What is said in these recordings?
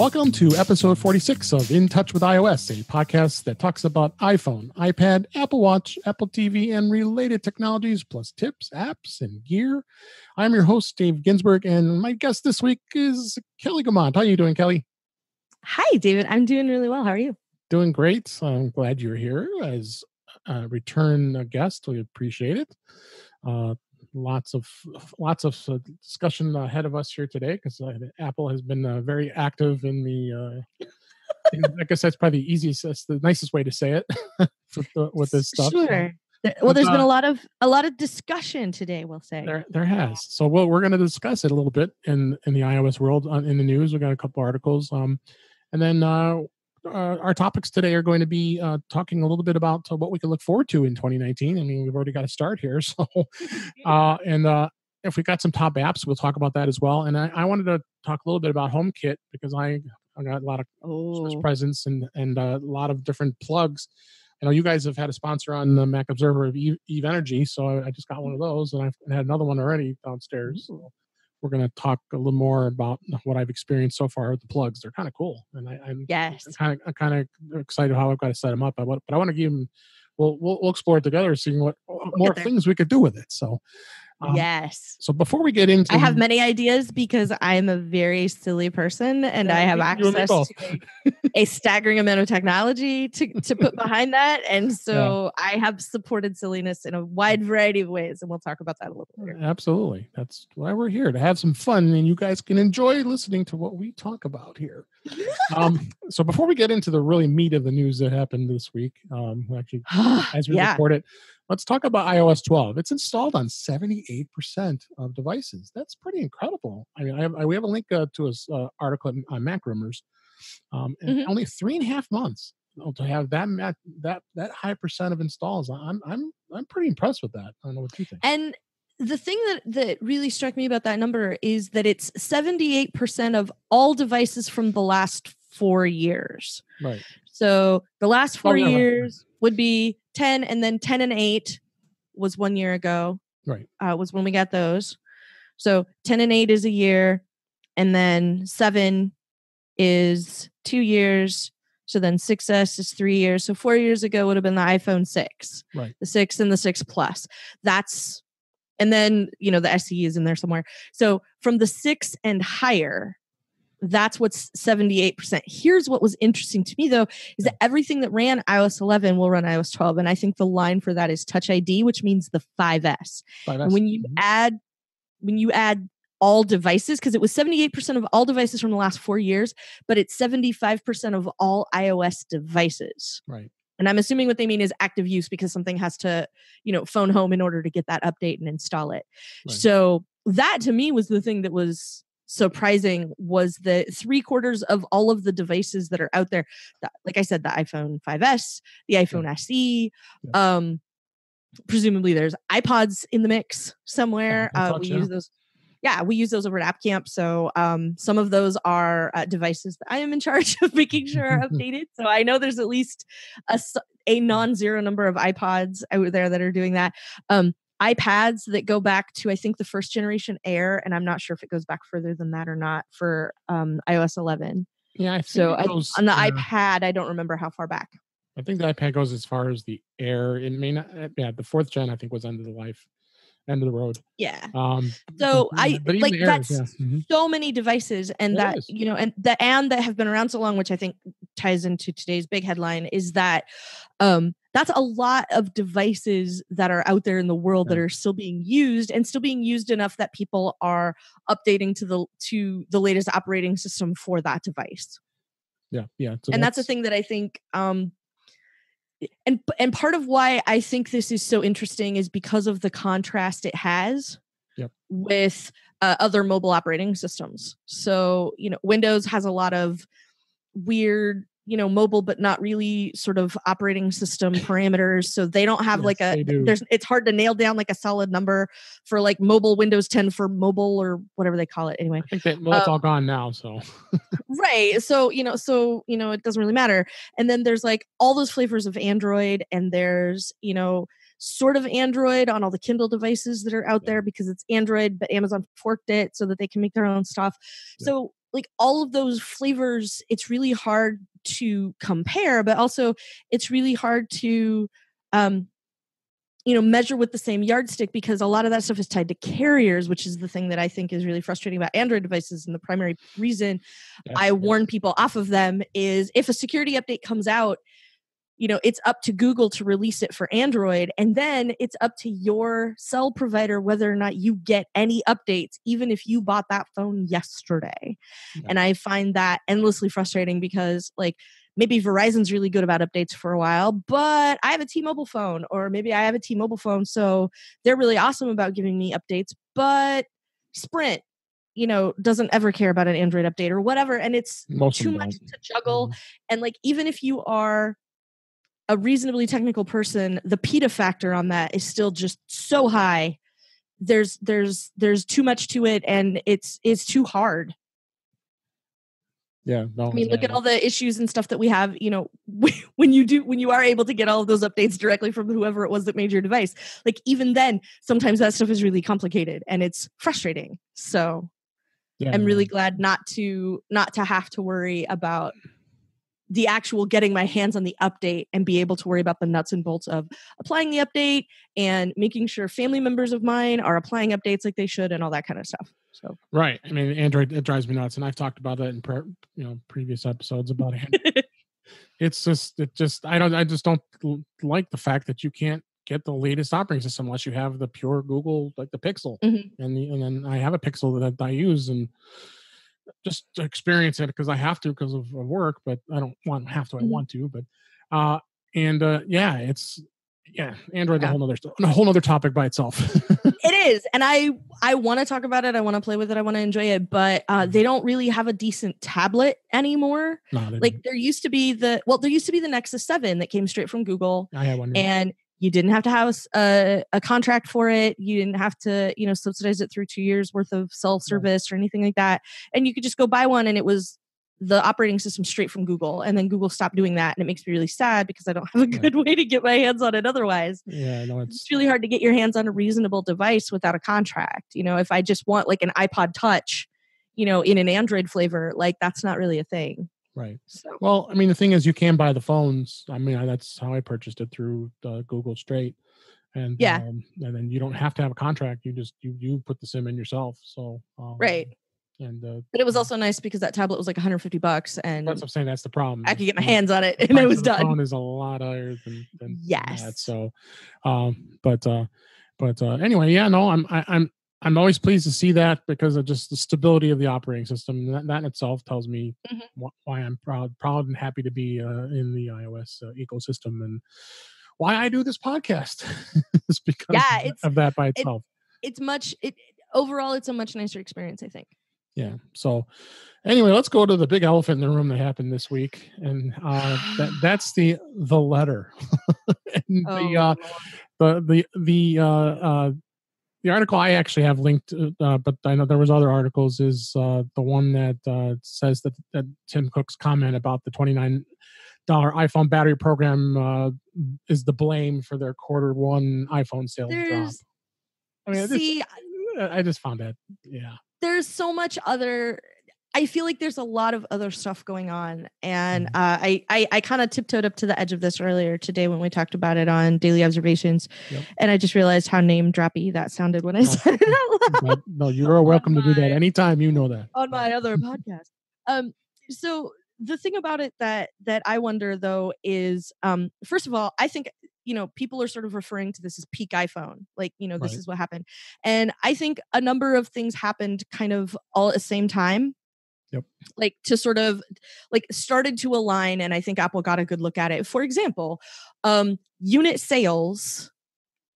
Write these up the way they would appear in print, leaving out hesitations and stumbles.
Welcome to episode 46 of In Touch with iOS, a podcast that talks about iPhone, iPad, Apple Watch, Apple TV, and related technologies, plus tips, apps, and gear. I'm your host, Dave Ginsburg, and my guest this week is Kelly Guimont. How are you doing, Kelly? Hi, David. I'm doing really well. How are you? Doing great. I'm glad you're here as a return guest. We appreciate it. Lots of discussion ahead of us here today because Apple has been very active in the. I guess that's probably the easiest. That's the nicest way to say it with this stuff. Sure. Well, there's been a lot of discussion today. We'll say there has. So we're going to discuss it a little bit in the iOS world in the news. We got a couple articles, and then our topics today are going to be talking a little bit about what we can look forward to in 2019. I mean, we've already got to start here. So, and if we got some top apps, we'll talk about that as well. And I wanted to talk a little bit about HomeKit because I got a lot of Christmas presents and a lot of different plugs. I know you guys have had a sponsor on the Mac Observer of Eve Energy, so I just got one of those, and I've had another one already downstairs. So we're going to talk a little more about what I've experienced so far with the plugs. They're kind of cool, and I'm kind of excited how I've got to set them up. But I want to give them. We'll explore it together, seeing what more things we could do with it. So. Yes. So before we get into, I have many ideas because I'm a very silly person and I have access to a staggering amount of technology to put behind that. And so I have supported silliness in a wide variety of ways. And we'll talk about that a little bit. Absolutely. That's why we're here, to have some fun, and you guys can enjoy listening to what we talk about here. So before we get into the really meat of the news that happened this week, actually, as we record it, let's talk about iOS 12. It's installed on 78% of devices. That's pretty incredible. I mean, we have a link to his article on Macrumors, and only 3.5 months to have that high percent of installs. I'm pretty impressed with that. I don't know what you think. And the thing that really struck me about that number is that it's 78% of all devices from the last 4 years. Right. So the last 4 years would be 10, and then 10 and 8 was 1 year ago. Right. Was when we got those. So 10 and 8 is a year, and then 7 is 2 years. So then 6S is 3 years. So 4 years ago would have been the iPhone 6, right? The 6 and the 6 Plus. And then, the SE is in there somewhere. So from the 6 and higher, that's what's 78%. Here's what was interesting to me, though, is that everything that ran iOS 11 will run iOS 12. And I think the line for that is Touch ID, which means the 5S. And when you add all devices, because it was 78% of all devices from the last 4 years, but it's 75% of all iOS devices. Right. And I'm assuming what they mean is active use, because something has to, phone home in order to get that update and install it. Right. So that to me was the thing that was surprising, was that 3/4 of all of the devices that are out there, like I said, the iPhone 5S, the iPhone SE, presumably there's iPods in the mix somewhere. We use those. Yeah, we use those over at App Camp. So some of those are devices that I am in charge of making sure are updated. So I know there's at least a non-zero number of iPods out there that are doing that. iPads that go back to, I think, the first generation Air, and I'm not sure if it goes back further than that or not for iOS 11. Yeah, I think on the iPad, I don't remember how far back. I think the iPad goes as far as the Air. It may not. Yeah, the 4th gen I think was end of the road. Yeah. So so many devices, and that and that have been around so long, which I think ties into today's big headline, is that that's a lot of devices that are out there in the world that are still being used, and still being used enough that people are updating to the latest operating system for that device. Yeah. So that's the thing that I think and part of why I think this is so interesting is because of the contrast it has with other mobile operating systems. So, Windows has a lot of weird, mobile, but not really sort of operating system parameters. So they don't have it's hard to nail down like a solid number for like mobile Windows 10 for mobile or whatever they call it. Anyway, I think that's all gone now. So, right. So, it doesn't really matter. And then there's like all those flavors of Android, and there's, sort of Android on all the Kindle devices that are out there because it's Android, but Amazon forked it so that they can make their own stuff. Yeah. So like all of those flavors, it's really hard to compare, but also it's really hard to measure with the same yardstick, because a lot of that stuff is tied to carriers, which is the thing that I think is really frustrating about Android devices. And the primary reason I warn people off of them is if a security update comes out, it's up to Google to release it for Android. And then it's up to your cell provider whether or not you get any updates, even if you bought that phone yesterday. Yeah. And I find that endlessly frustrating because maybe Verizon's really good about updates for a while, but I have a T-Mobile phone, or maybe I have a T-Mobile phone, so they're really awesome about giving me updates, but Sprint, doesn't ever care about an Android update or whatever. And it's too much to juggle. Mm-hmm. And even if you are a reasonably technical person, the PETA factor on that is still just so high. There's too much to it, and it's too hard. Yeah, no, I mean, look at all the issues and stuff that we have, when you are able to get all of those updates directly from whoever it was that made your device. Even then, sometimes that stuff is really complicated and it's frustrating. So I'm really glad not to have to worry about the actual getting my hands on the update and be able to worry about the nuts and bolts of applying the update and making sure family members of mine are applying updates like they should and all that kind of stuff. So right. I mean, Android, it drives me nuts, and I've talked about that in previous episodes about Android. I just don't like the fact that you can't get the latest operating system unless you have the pure Google, like the Pixel. Mm-hmm. And then I have a Pixel that I use and just to experience it because I have to because of work, but I don't have to. I want to, but Android, a whole other topic by itself. It is, and I want to talk about it. I want to play with it. I want to enjoy it, but they don't really have a decent tablet anymore. No, there used to be the Nexus 7 that came straight from Google. I had one, and you didn't have to have a contract for it. You didn't have to, subsidize it through 2 years worth of self-service or anything like that. And you could just go buy one, and it was the operating system straight from Google. And then Google stopped doing that. And it makes me really sad because I don't have a good way to get my hands on it otherwise. Yeah, no, it's really hard to get your hands on a reasonable device without a contract. If I just want an iPod Touch, in an Android flavor, that's not really a thing. Right. So. Well, I mean, the thing is, you can buy the phones. I mean, that's how I purchased it through Google straight, and and then you don't have to have a contract. You just you put the SIM in yourself. So right. And but it was also nice because that tablet was $150, and that's what I'm saying. That's the problem. I could get my hands on it, and it was done. The phone is a lot higher than yes. That. So, but anyway, yeah, no, I'm always pleased to see that because of just the stability of the operating system. That in itself tells me why I'm proud and happy to be in the iOS ecosystem, and why I do this podcast. It's because of that by itself. Overall, it's a much nicer experience, I think. Yeah. So anyway, let's go to the big elephant in the room that happened this week. And that's the letter. And the article I actually have linked, but I know there was other articles, is the one that says that Tim Cook's comment about the $29 iPhone battery program is the blame for their Q1 iPhone sales drop. I mean, I just found that, There's so much I feel like there's a lot of other stuff going on. And I kind of tiptoed up to the edge of this earlier today when we talked about it on Daily Observations. Yep. And I just realized how name droppy that sounded when I said it out loud. No, you're welcome to do that anytime, you know that. On my other podcast. So the thing about it that I wonder, though, is, first of all, I think, people are sort of referring to this as peak iPhone. This is what happened. And I think a number of things happened kind of all at the same time. Yep. To sort of started to align. And I think Apple got a good look at it. For example, unit sales,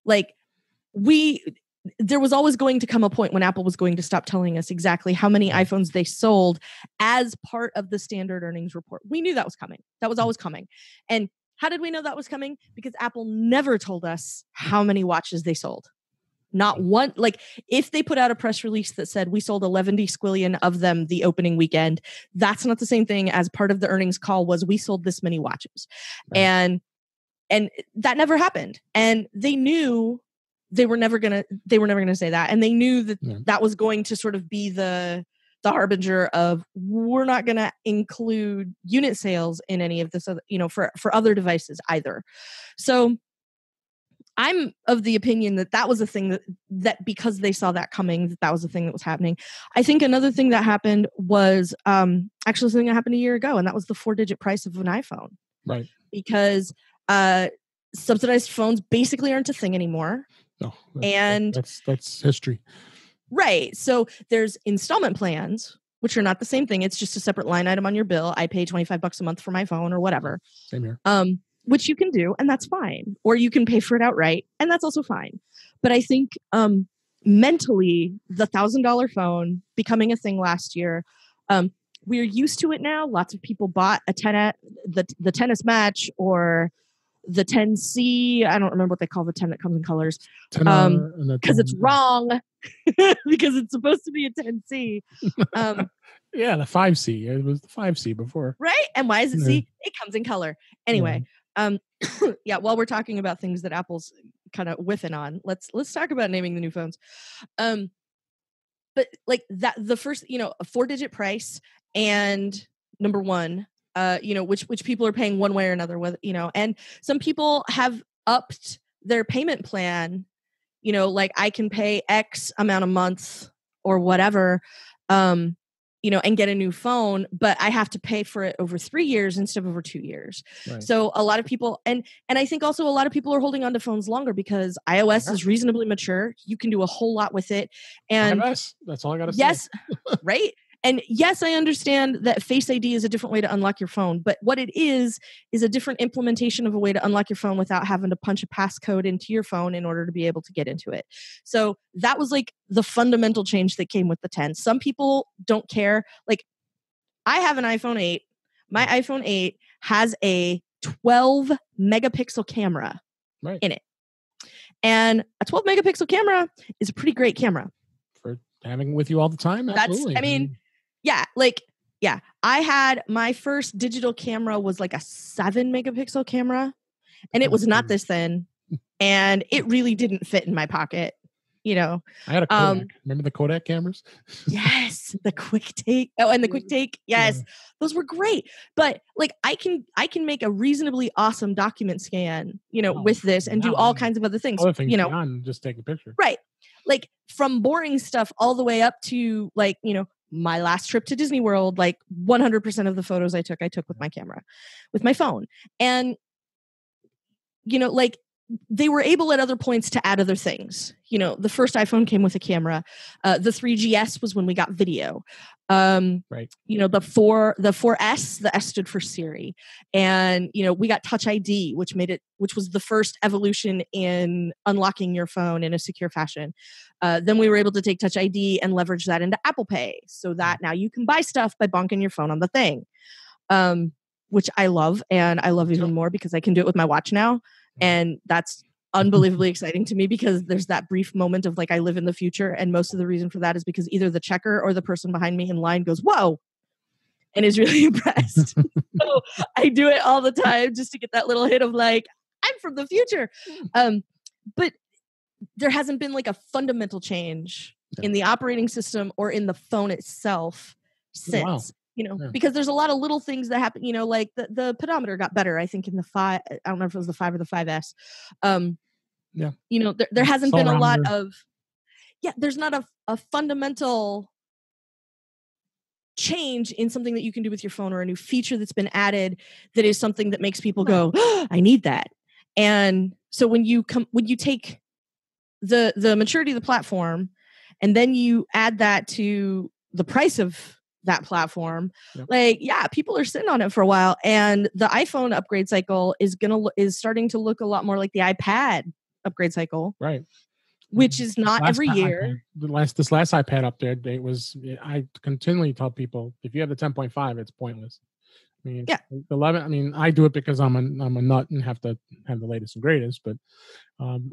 there was always going to come a point when Apple was going to stop telling us exactly how many iPhones they sold as part of the standard earnings report. We knew that was coming. That was always coming. And how did we know that was coming? Because Apple never told us how many watches they sold. Not one. If they put out a press release that said we sold 11 squillion of them the opening weekend, that's not the same thing as part of the earnings call was we sold this many watches. Right. And that never happened. And they knew they were never gonna say that. And they knew that that was going to sort of be the the harbinger of we're not going to include unit sales in any of this other, for other devices either. So I'm of the opinion that was a thing that because they saw that coming, that was the thing that was happening. I think another thing that happened was actually something that happened a year ago, and that was the 4-digit price of an iPhone. Right. Because subsidized phones basically aren't a thing anymore. No, that's history. Right. So there's installment plans, which are not the same thing. It's just a separate line item on your bill. I pay $25 a month for my phone or whatever. Same here. Which you can do, and that's fine. Or you can pay for it outright, and that's also fine. But I think mentally, the $1,000 phone becoming a thing last year, we're used to it now. Lots of people bought the tennis match or the 10C. I don't remember what they call the 10 that comes in colors. Because it's wrong. Because it's supposed to be a 10C. Yeah, the 5C. It was the 5C before. Right? And why is it C? It comes in color. Anyway. Yeah. While we're talking about things that Apple's kind of whiffing on, let's talk about naming the new phones. But like that, the first, a 4-digit price, and number one, which people are paying one way or another, whether, and some people have upped their payment plan, like I can pay X amount a month or whatever, and get a new phone, but I have to pay for it over 3 years instead of over 2 years. Right. So a lot of people, and I think also a lot of people are holding on to phones longer because iOS is reasonably mature. You can do a whole lot with it. And iOS, that's all I got to say. Yes, right? And yes, I understand that Face ID is a different way to unlock your phone, but what it is a different implementation of a way to unlock your phone without having to punch a passcode into your phone in order to be able to get into it. So that was like the fundamental change that came with the 10. Some people don't care. Like I have an iPhone 8. My iPhone 8 has a 12 megapixel camera in it. And a 12 megapixel camera is a pretty great camera. For having with you all the time? Absolutely. I had my first digital camera was like a 7 megapixel camera, and it was not this thin, and it really didn't fit in my pocket. I had a Kodak. Remember the Kodak cameras? Yes, the quick take. Oh, and the quick take. Yes, those were great. But like, I can make a reasonably awesome document scan, with this, and do all kinds of other things. Other things beyond just take a picture. Right. Like from boring stuff all the way up to like, my last trip to Disney World, like 100% of the photos I took with my camera, with my phone. And, like they were able at other points to add other things. The first iPhone came with a camera. The 3GS was when we got video. Right. The 4S, the S stood for Siri. And, we got Touch ID, which was the first evolution in unlocking your phone in a secure fashion. Then we were able to take Touch ID and leverage that into Apple Pay so that now you can buy stuff by bonking your phone on the thing, which I love. And I love even more because I can do it with my watch now. And that's unbelievably exciting to me because there's that brief moment of like, I live in the future. And most of the reason for that is because either the checker or the person behind me in line goes, whoa, and is really impressed. So I do it all the time just to get that little hit of like, I'm from the future. But there hasn't been like a fundamental change in the operating system or in the phone itself since. Because there's a lot of little things that happen, like the pedometer got better, I think in the 5, I don't know if it was the 5 or the 5S. There hasn't been a lot of, there's not a fundamental change in something that you can do with your phone or a new feature that's been added that is something that makes people go, oh, I need that. And so when you take the maturity of the platform and then you add that to the price of that platform, people are sitting on it for a while, and the iPhone upgrade cycle is starting to look a lot more like the iPad upgrade cycle, right? Which is not every year. This last iPad update was. I continually tell people if you have the 10.5, it's pointless. I mean, 11. I mean, I do it because I'm a nut and have to have the latest and greatest. But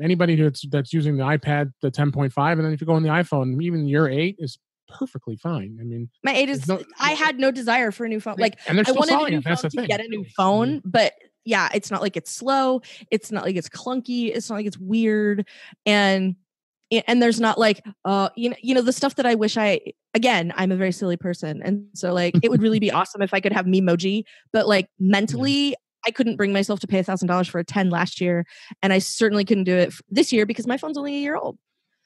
anybody that's using the iPad, the 10.5, and then if you go on the iPhone, even your 8 is perfectly fine. I mean, my 8 is. I had no desire for a new phone. Like, and I wanted a new phone to get a new phone, but it's not like it's slow. It's not like it's clunky. It's not like it's weird. And and there's not like the stuff that I wish I'm a very silly person, and so like it would really be awesome if I could have Memoji, but like mentally I couldn't bring myself to pay $1,000 for a 10 last year, and I certainly couldn't do it this year because my phone's only a year old.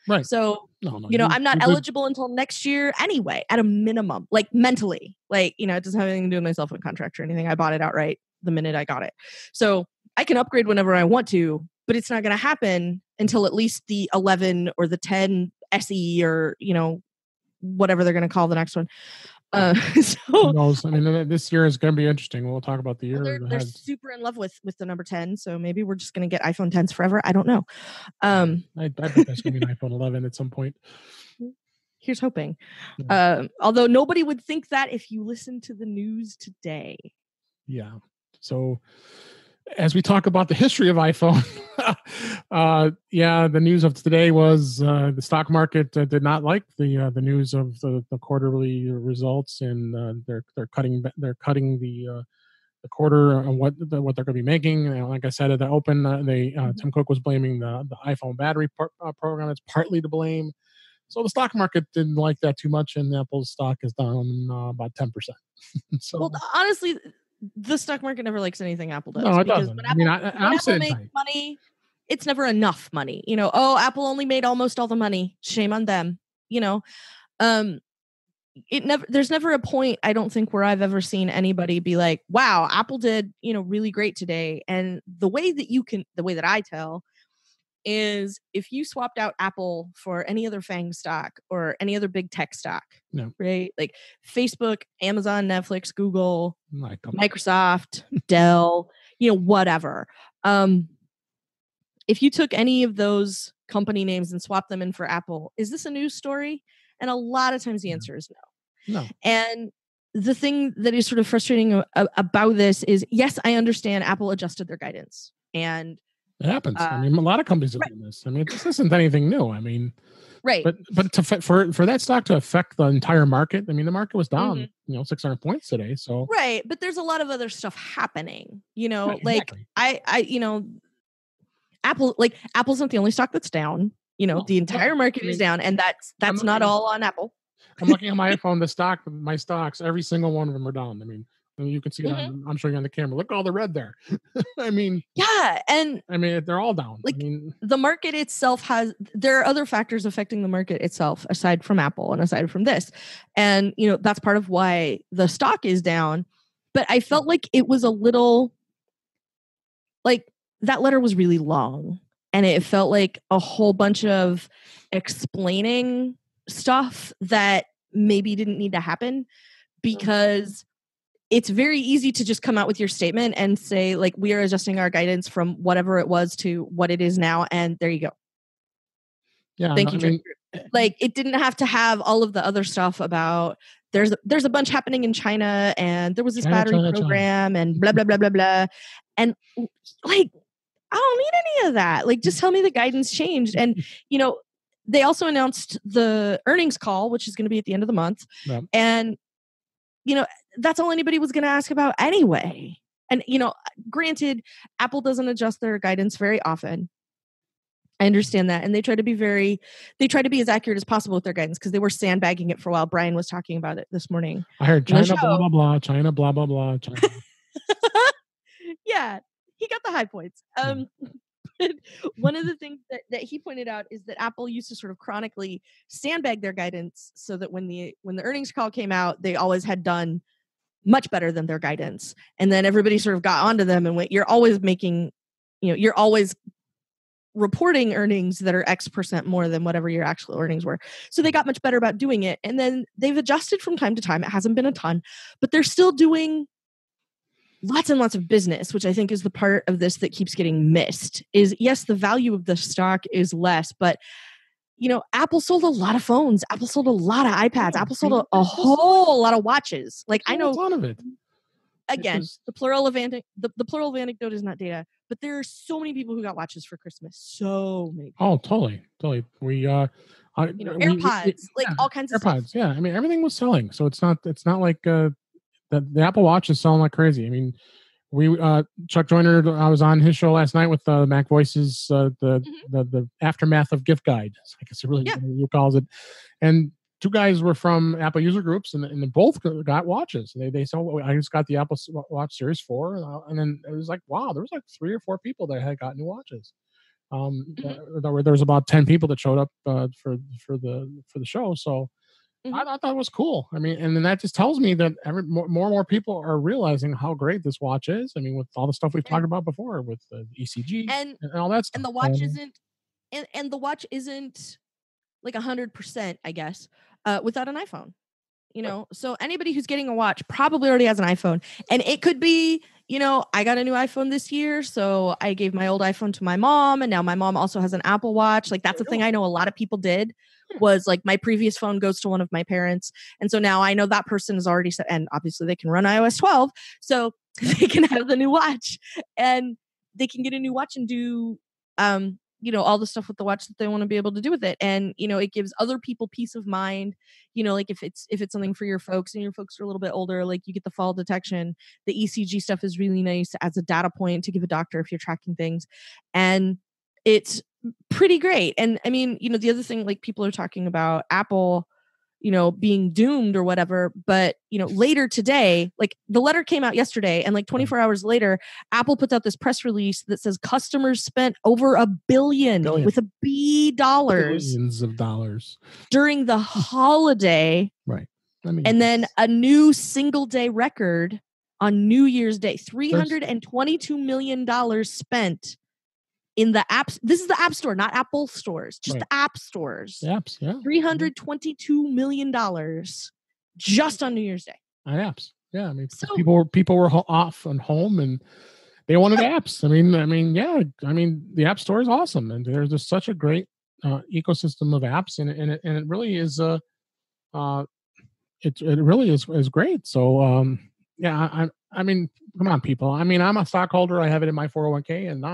Right. So I'm not eligible until next year anyway, at a minimum, like mentally, like it doesn't have anything to do with my cell phone contract or anything. I bought it outright the minute I got it, so I can upgrade whenever I want to, but it's not going to happen until at least the 11 or the 10 SE or whatever they're going to call the next one. So who knows? I mean, this year is going to be interesting. We'll talk about the year. They're super in love with the number 10, so maybe we're just going to get iPhone 10s forever. I don't know. I bet that's going to be an iPhone 11 at some point. Here's hoping. Although nobody would think that if you listen to the news today. Yeah. So as we talk about the history of iPhone, the news of today was the stock market did not like the news of the quarterly results, and they're cutting the quarter on what they're going to be making. Like I said at the open, Tim Cook was blaming the iPhone battery program. It's partly to blame. So the stock market didn't like that too much, and Apple's stock is down about 10%. So, well, honestly, the stock market never likes anything Apple does. No, it doesn't. When Apple makes money, it's never enough money. Apple only made almost all the money. Shame on them. There's never a point, I don't think, where I've ever seen anybody be like, wow, Apple did, really great today. And the way that I tell is if you swapped out Apple for any other FANG stock or any other big tech stock, right? Like Facebook, Amazon, Netflix, Google, Microsoft, Dell, whatever. If you took any of those company names and swapped them in for Apple, is this a news story? And a lot of times the answer is no. And the thing that is sort of frustrating about this is, yes, I understand Apple adjusted their guidance, and it happens. I mean, a lot of companies have done this. I mean, this isn't anything new. I mean, right. But for that stock to affect the entire market, I mean, the market was down, 600 points today. So right, but there's a lot of other stuff happening. Right, like exactly. Apple's not the only stock that's down. The entire market is down, and that's not all on Apple. I'm looking at my iPhone. My stocks, every single one of them are down. I mean, you can see that. I'm showing you on the camera. Look at all the red there. I mean, yeah, and I mean they're all down. Like the market itself there are other factors affecting the market itself aside from Apple and aside from this, and that's part of why the stock is down. But I felt like it was a little like that letter was really long, and it felt like a whole bunch of explaining stuff that maybe didn't need to happen, because it's very easy to just come out with your statement and say, like, we are adjusting our guidance from whatever it was to what it is now, and there you go. Yeah, thank you. Like, it didn't have to have all of the other stuff about there's a bunch happening in China, and there was this battery program and blah blah blah blah blah, and like, I don't need any of that. Like, just tell me the guidance changed. And they also announced the earnings call, which is going to be at the end of the month, and that's all anybody was going to ask about anyway. And, granted, Apple doesn't adjust their guidance very often. I understand that. And they try to be as accurate as possible with their guidance, because they were sandbagging it for a while. Brian was talking about it this morning. I heard China, blah, blah, blah, China, blah, blah, blah, China. Yeah, he got the high points. One of the things that he pointed out is that Apple used to sort of chronically sandbag their guidance so that when the earnings call came out, they always had done much better than their guidance. And then everybody sort of got onto them and went, you're always making, you're always reporting earnings that are X percent more than whatever your actual earnings were. So they got much better about doing it. And then they've adjusted from time to time. It hasn't been a ton, but they're still doing lots and lots of business, which I think is the part of this that keeps getting missed. Is, yes, the value of the stock is less, but Apple sold a lot of phones. Apple sold a lot of iPads. Apple sold a whole lot of watches. Like, I know a lot of it. Again, the plural of anecdote is not data, but there are so many people who got watches for Christmas. So many people. Oh, totally. We AirPods, all kinds of AirPods. stuff. Yeah, I mean, everything was selling. So it's not like the Apple Watch is selling like crazy. I mean, we Chuck Joyner, I was on his show last night with Mac Voices, the aftermath of gift guide, I guess it really you calls it, and two guys were from Apple user groups, and they both got watches. They said, I just got the Apple Watch Series 4, and then it was like, wow, there was like 3 or 4 people that had gotten new watches. There was about 10 people that showed up for the show, so I thought that was cool. I mean, and then that just tells me that more and more people are realizing how great this watch is. I mean, with all the stuff we've talked about before, with the ECG and all that stuff. And the watch isn't, and the watch isn't like 100%, I guess, without an iPhone. You know, so anybody who's getting a watch probably already has an iPhone, and it could be, you know, I got a new iPhone this year, so I gave my old iPhone to my mom, and now my mom also has an Apple Watch. Like that's a thing I know a lot of people did, was like my previous phone goes to one of my parents, and so now I know that person is already set, and obviously they can run iOS 12, so they can have the new watch, and they can get a new watch and do you know, all the stuff with the watch that they want to be able to do with it. And, you know, it gives other people peace of mind, you know, like if it's something for your folks and your folks are a little bit older, like you get the fall detection, the ECG stuff is really nice as a data point to give a doctor if you're tracking things. And it's pretty great. And I mean, you know, the other thing, like people are talking about Apple, you know, being doomed or whatever, but you know, later today, like the letter came out yesterday, and like 24 hours later, Apple puts out this press release that says customers spent over $1 billion with a B dollars, billions of dollars during the holiday, right? I mean, and then a new single day record on New Year's Day, $322 million spent in the apps. This is the App Store, not Apple stores, just the app stores. The apps, yeah. $322 million just on New Year's Day. On apps, yeah. I mean, so, people were off and home, and they wanted apps. I mean, yeah. I mean, the App Store is awesome, and there's just such a great ecosystem of apps, and it really is it really is great. So yeah, I mean, come on, people. I mean, I'm a stockholder. I have it in my 401k, and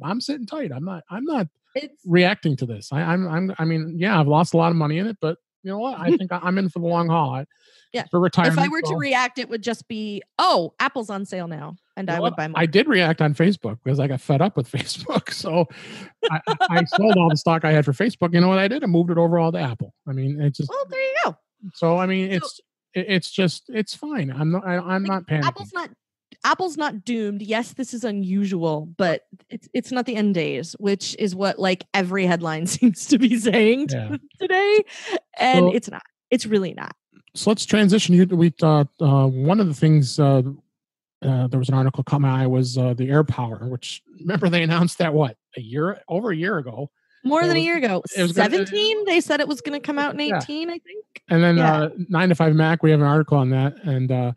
I'm sitting tight. I'm not reacting to this. I mean, yeah, I've lost a lot of money in it, but you know what? I think I'm in for the long haul. For retirement. If I were to react, it would just be, oh, Apple's on sale now, and I would buy more. I did react on Facebook because I got fed up with Facebook, so I sold all the stock I had for Facebook. You know what I did? I moved it over all to Apple. I mean, it's just, well, there you go. So I mean, it's fine. I'm not panicking. Apple's not doomed. Yes, this is unusual, but it's not the end days, which is what like every headline seems to be saying today, and it's not. It's really not. So let's transition. One of the things there was an article caught my eye was the AirPower, which remember they announced that over a year ago. More than a year ago. It was 17. They said it was going to come out in 18, I think. And then 9 to 5 Mac, we have an article on that, and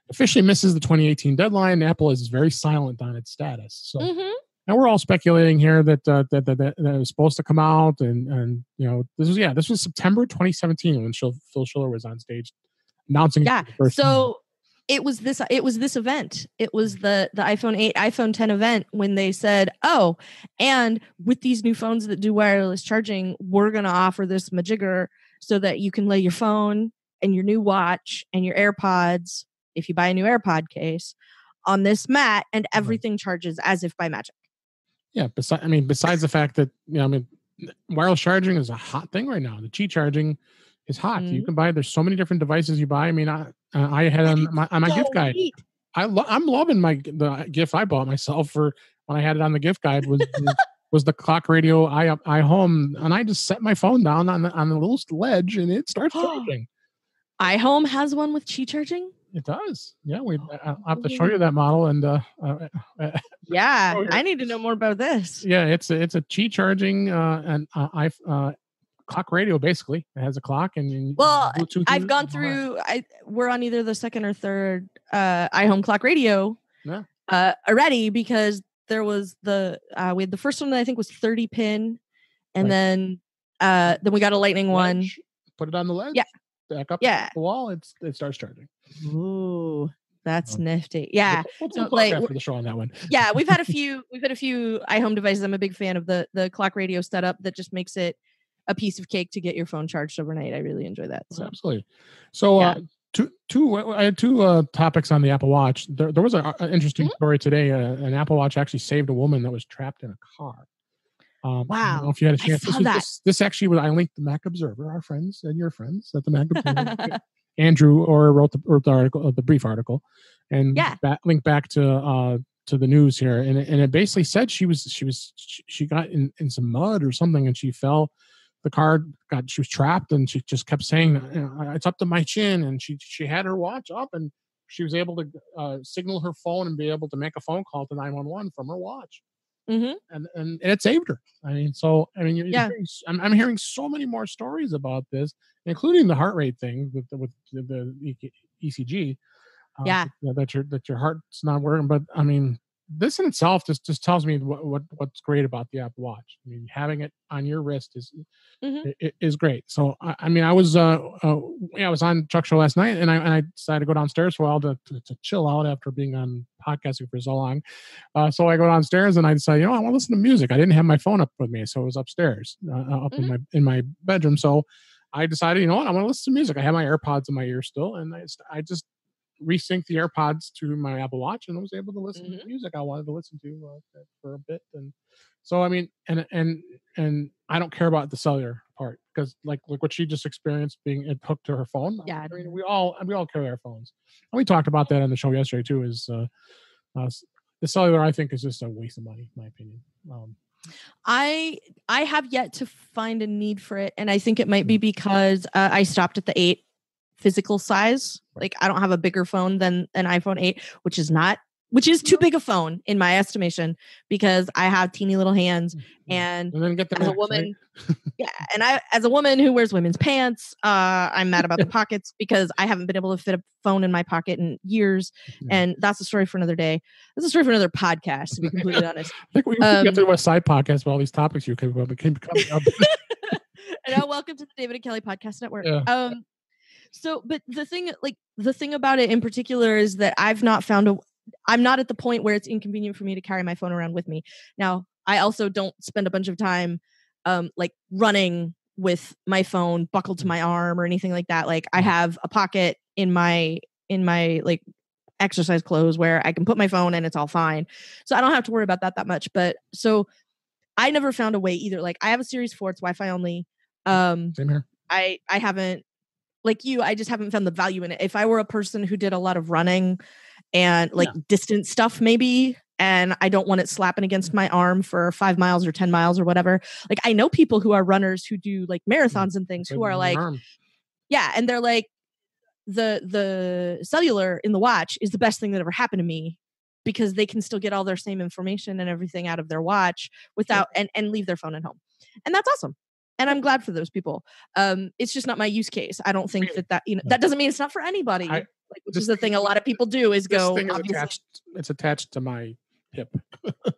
officially misses the 2018 deadline. Apple is very silent on its status. So, and we're all speculating here that it was supposed to come out, and you know, this was September 2017 when Phil Schiller was on stage announcing. Yeah. So it was this event. It was the iPhone 8, iPhone 10 event when they said, oh, and with these new phones that do wireless charging, we're going to offer this majigger so that you can lay your phone and your new watch and your AirPods, if you buy a new AirPod case, on this mat, and everything charges as if by magic. Yeah. Besides the fact that, you know, I mean, wireless charging is a hot thing right now. The Qi charging is hot. You can buy. There's so many different devices you buy. I mean, I had on my gift guide. I'm loving the gift I bought myself for when I had it on the gift guide was the clock radio iHome, and I just set my phone down on the little ledge, and it starts charging. iHome has one with Qi charging. It does. Yeah, I'll have to show you that model, and yeah, I need to know more about this. Yeah, it's a Qi charging and clock radio. Basically, it has a clock, and Bluetooth. I've gone through. We're on either the second or third iHome clock radio already, because there was we had the first one that I think was 30 pin, and then we got a lightning one. Put it on the ledge. Yeah. Back up the wall. It starts charging. Ooh, that's nifty. Yeah. We'll like after the show on that one. Yeah, we've had a few iHome devices. I'm a big fan of the clock radio setup that just makes it a piece of cake to get your phone charged overnight. I really enjoy that. So. Absolutely. So I had two topics on the Apple Watch. There was an interesting story today. An Apple Watch actually saved a woman that was trapped in a car. I don't know Wow. if you had a chance. I saw that. This actually was. I linked the Mac Observer, our friends and your friends at the Mac Observer. Andrew wrote the article, the brief article, and linked back to the news here, and it basically said she got in some mud or something, and she fell. The car she was trapped, and she just kept saying, "It's up to my chin." And she had her watch up, and she was able to signal her phone and be able to make a phone call to 911 from her watch. Mm-hmm. And it saved her. I mean, I'm hearing so many more stories about this, including the heart rate thing with the ECG. That your heart's not working. But I mean, this in itself just tells me what's great about the Apple Watch. I mean, having it on your wrist is great. So I mean, I was on Chuck's show last night, and I decided to go downstairs for a while to chill out after being on podcasting for so long. So I go downstairs and I decided, I want to listen to music. I didn't have my phone up with me, so it was upstairs, up in my bedroom. So I decided, I want to listen to music. I have my AirPods in my ear still, and I just resync the AirPods to my Apple Watch, and I was able to listen to music I wanted to listen to for a bit. And so I mean, and I don't care about the cellular part, because like what she just experienced being hooked to her phone. Yeah, I mean, we all carry our phones, and we talked about that on the show yesterday too. Is the cellular, I think, is just a waste of money, in my opinion. I have yet to find a need for it, and I think it might be because I stopped at the 8 physical size. Like, I don't have a bigger phone than an iPhone 8, which is too big a phone in my estimation, because I have teeny little hands, and then get the as a woman, right? And as a woman who wears women's pants, I'm mad about the pockets, because I haven't been able to fit a phone in my pocket in years, and that's a story for another day. That's a story for another podcast, to be completely honest. I think we get to do a side podcast with all these topics you can become up. And welcome to the David and Kelly Podcast Network. Yeah. So, but the thing about it in particular is that I'm not at the point where it's inconvenient for me to carry my phone around with me. Now, I also don't spend a bunch of time like running with my phone buckled to my arm or anything like that. Like, I have a pocket in my like exercise clothes where I can put my phone and it's all fine. So I don't have to worry about that much. But so I never found a way either. Like, I have a Series 4, it's Wi-Fi only. Same here. I haven't, like you, I just haven't found the value in it. If I were a person who did a lot of running and distance stuff, maybe, and I don't want it slapping against my arm for 5 miles or 10 miles or whatever. Like, I know people who are runners who do like marathons and things who are like, and they're like, the cellular in the watch is the best thing that ever happened to me, because they can still get all their same information and everything out of their watch without and leave their phone at home. And that's awesome. And I'm glad for those people. It's just not my use case. I don't think that that doesn't mean it's not for anybody. Which is the thing a lot of people do is go. It's attached to my hip.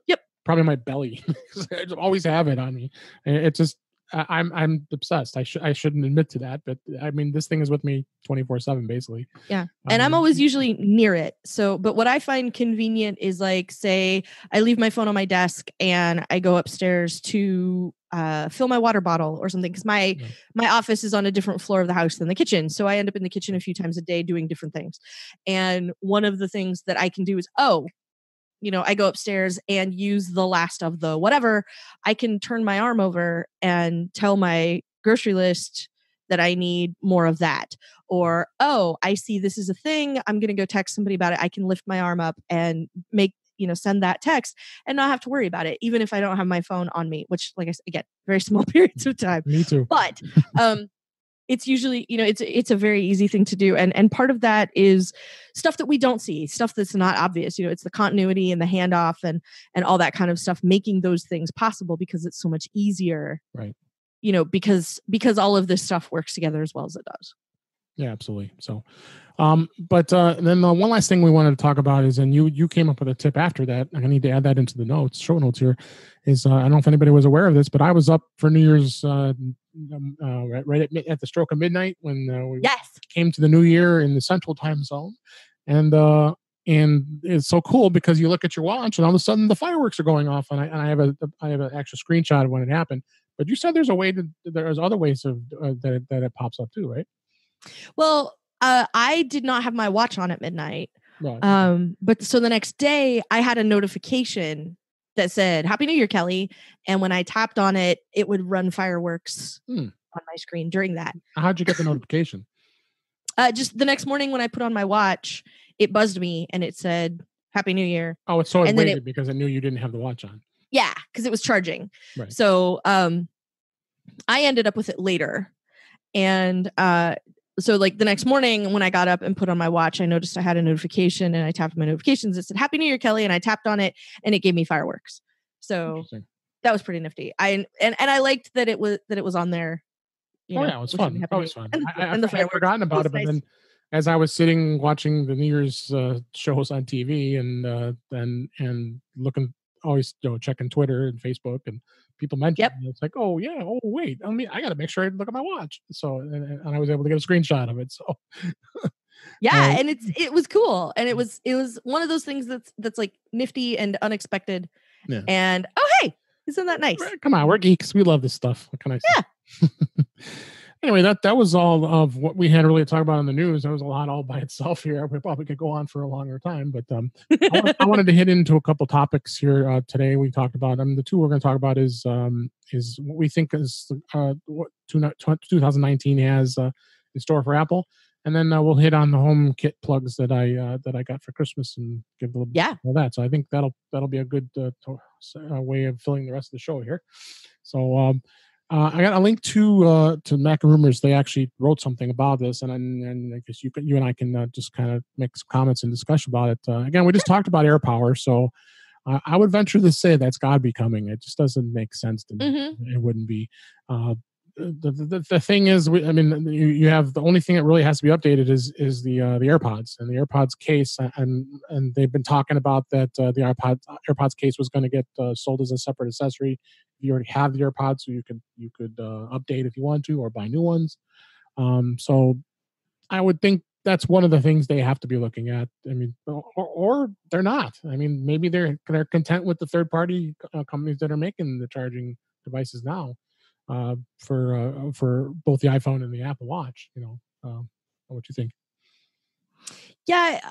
Yep. Probably my belly. I always have it on me. It's just I'm obsessed. I shouldn't admit to that, but I mean, this thing is with me 24/7 basically. Yeah. And I'm always usually near it. So, but what I find convenient is, like, say I leave my phone on my desk and I go upstairs to fill my water bottle or something, because my office is on a different floor of the house than the kitchen. So I end up in the kitchen a few times a day doing different things. And one of the things that I can do is, I go upstairs and use the last of the whatever. I can turn my arm over and tell my grocery list that I need more of that. Or, I see this is a thing, I'm going to go text somebody about it. I can lift my arm up and send that text and not have to worry about it, even if I don't have my phone on me, which, like I said, again, very small periods of time. Me too. But it's usually, it's a very easy thing to do. And part of that is stuff that we don't see, stuff that's not obvious. It's the continuity and the handoff and all that kind of stuff, making those things possible, because it's so much easier. Right. Because all of this stuff works together as well as it does. Yeah, absolutely. So, but then the one last thing we wanted to talk about is, and you came up with a tip after that. I need to add that into the show notes here. Is I don't know if anybody was aware of this, but I was up for New Year's right at the stroke of midnight when we came to the New Year in the Central Time Zone, and it's so cool because you look at your watch and all of a sudden the fireworks are going off, and I have an actual screenshot of when it happened. But you said there's other ways of that it pops up too, right? Well, I did not have my watch on at midnight. Right. But so the next day I had a notification that said Happy New Year, Kelly. And when I tapped on it, it would run fireworks on my screen during that. How'd you get the notification? Just the next morning when I put on my watch, it buzzed me and it said Happy New Year. Oh, it's so it waited because it knew you didn't have the watch on. Yeah, because it was charging. Right. So I ended up with it later. And so like the next morning when I got up and put on my watch, I noticed I had a notification and I tapped my notifications. It said Happy New Year, Kelly. And I tapped on it and it gave me fireworks. So that was pretty nifty. I liked that it was on there. You know, yeah, it was fun. That was fun. And I had forgotten about it, but then as I was sitting watching the New Year's shows on TV and looking, always checking Twitter and Facebook, and people mentioned it, it's like, oh yeah, oh wait, I got to make sure I look at my watch. So and I was able to get a screenshot of it. So yeah, and it was cool, and it was one of those things that's like nifty and unexpected. Yeah. And hey, isn't that nice? Come on, we're geeks. We love this stuff. What can I say? Yeah. Anyway, that was all of what we had really to talk about in the news. There was a lot all by itself here. We probably could go on for a longer time, but I wanted to hit into a couple topics here today. We talked about the two we're going to talk about is what we think is what 2019 has in store for Apple, and then we'll hit on the HomeKit plugs that I got for Christmas and give a little bit of that. So I think that'll be a good way of filling the rest of the show here. So. I got a link to Macrumors. They actually wrote something about this, and I guess you and I can just kind of make some comments and discussion about it. Again, we just talked about AirPower, so I would venture to say that's got to be coming. It just doesn't make sense to me. Mm-hmm. It wouldn't be. The thing is, you have the only thing that really has to be updated is the AirPods and the AirPods case, and they've been talking about that the AirPods case was going to get sold as a separate accessory. If you already have the AirPods, so you could update if you want to or buy new ones. So I would think that's one of the things they have to be looking at. I mean, or they're not. I mean, maybe they're content with the third party companies that are making the charging devices now. For both the iPhone and the Apple Watch, what you think? Yeah,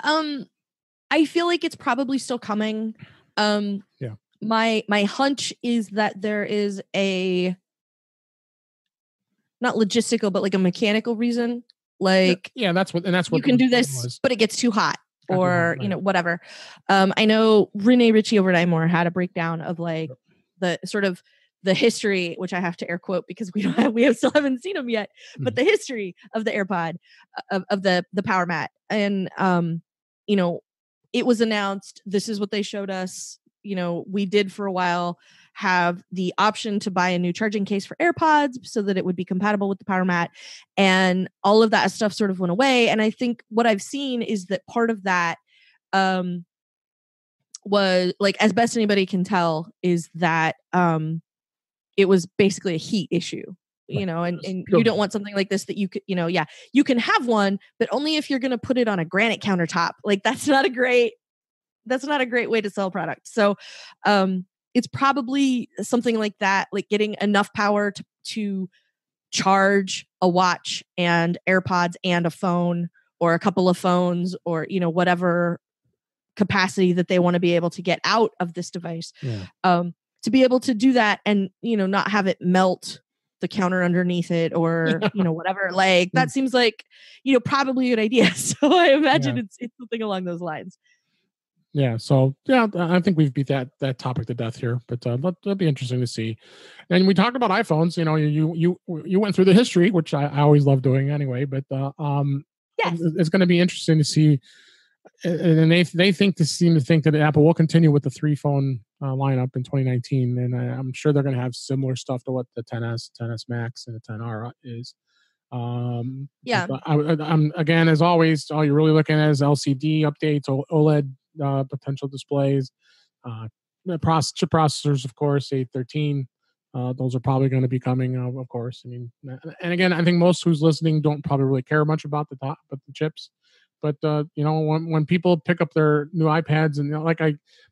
I feel like it's probably still coming. Yeah. My hunch is that there is a not logistical, but like a mechanical reason. Like that's what you can do this, but it gets too hot. Or whatever. I know Renee Ritchie over at iMore had a breakdown of like the sort of the history, which I have to air quote because we still haven't seen them yet, but the history of the AirPod, of the power mat. And, it was announced, this is what they showed us. We did for a while have the option to buy a new charging case for AirPods so that it would be compatible with the power mat. And all of that stuff sort of went away. And I think what I've seen is that part of that, was like, as best anybody can tell, is that, it was basically a heat issue, and you don't want something like this that you could, you can have one, but only if you're going to put it on a granite countertop. Like that's not a great way to sell a product. So, it's probably something like that, like getting enough power to charge a watch and AirPods and a phone or a couple of phones or, whatever capacity that they want to be able to get out of this device. Yeah. To be able to do that and, not have it melt the counter underneath it or, whatever, like that seems like, probably a good idea. So I imagine it's something along those lines. Yeah. So I think we've beat that topic to death here, but that'll be interesting to see. And we talked about iPhones, you went through the history, which I always love doing anyway, but it's going to be interesting to see. And they seem to think that Apple will continue with the 3-phone lineup in 2019, and I'm sure they're going to have similar stuff to what the 10s, 10s Max, and the 10R is. I'm again, as always, all you're really looking at is LCD updates, OLED potential displays, chip processors, of course, 813. Those are probably going to be coming, of course. I mean, and again, I think most who's listening don't probably really care much about the chips. But when people pick up their new iPads, and like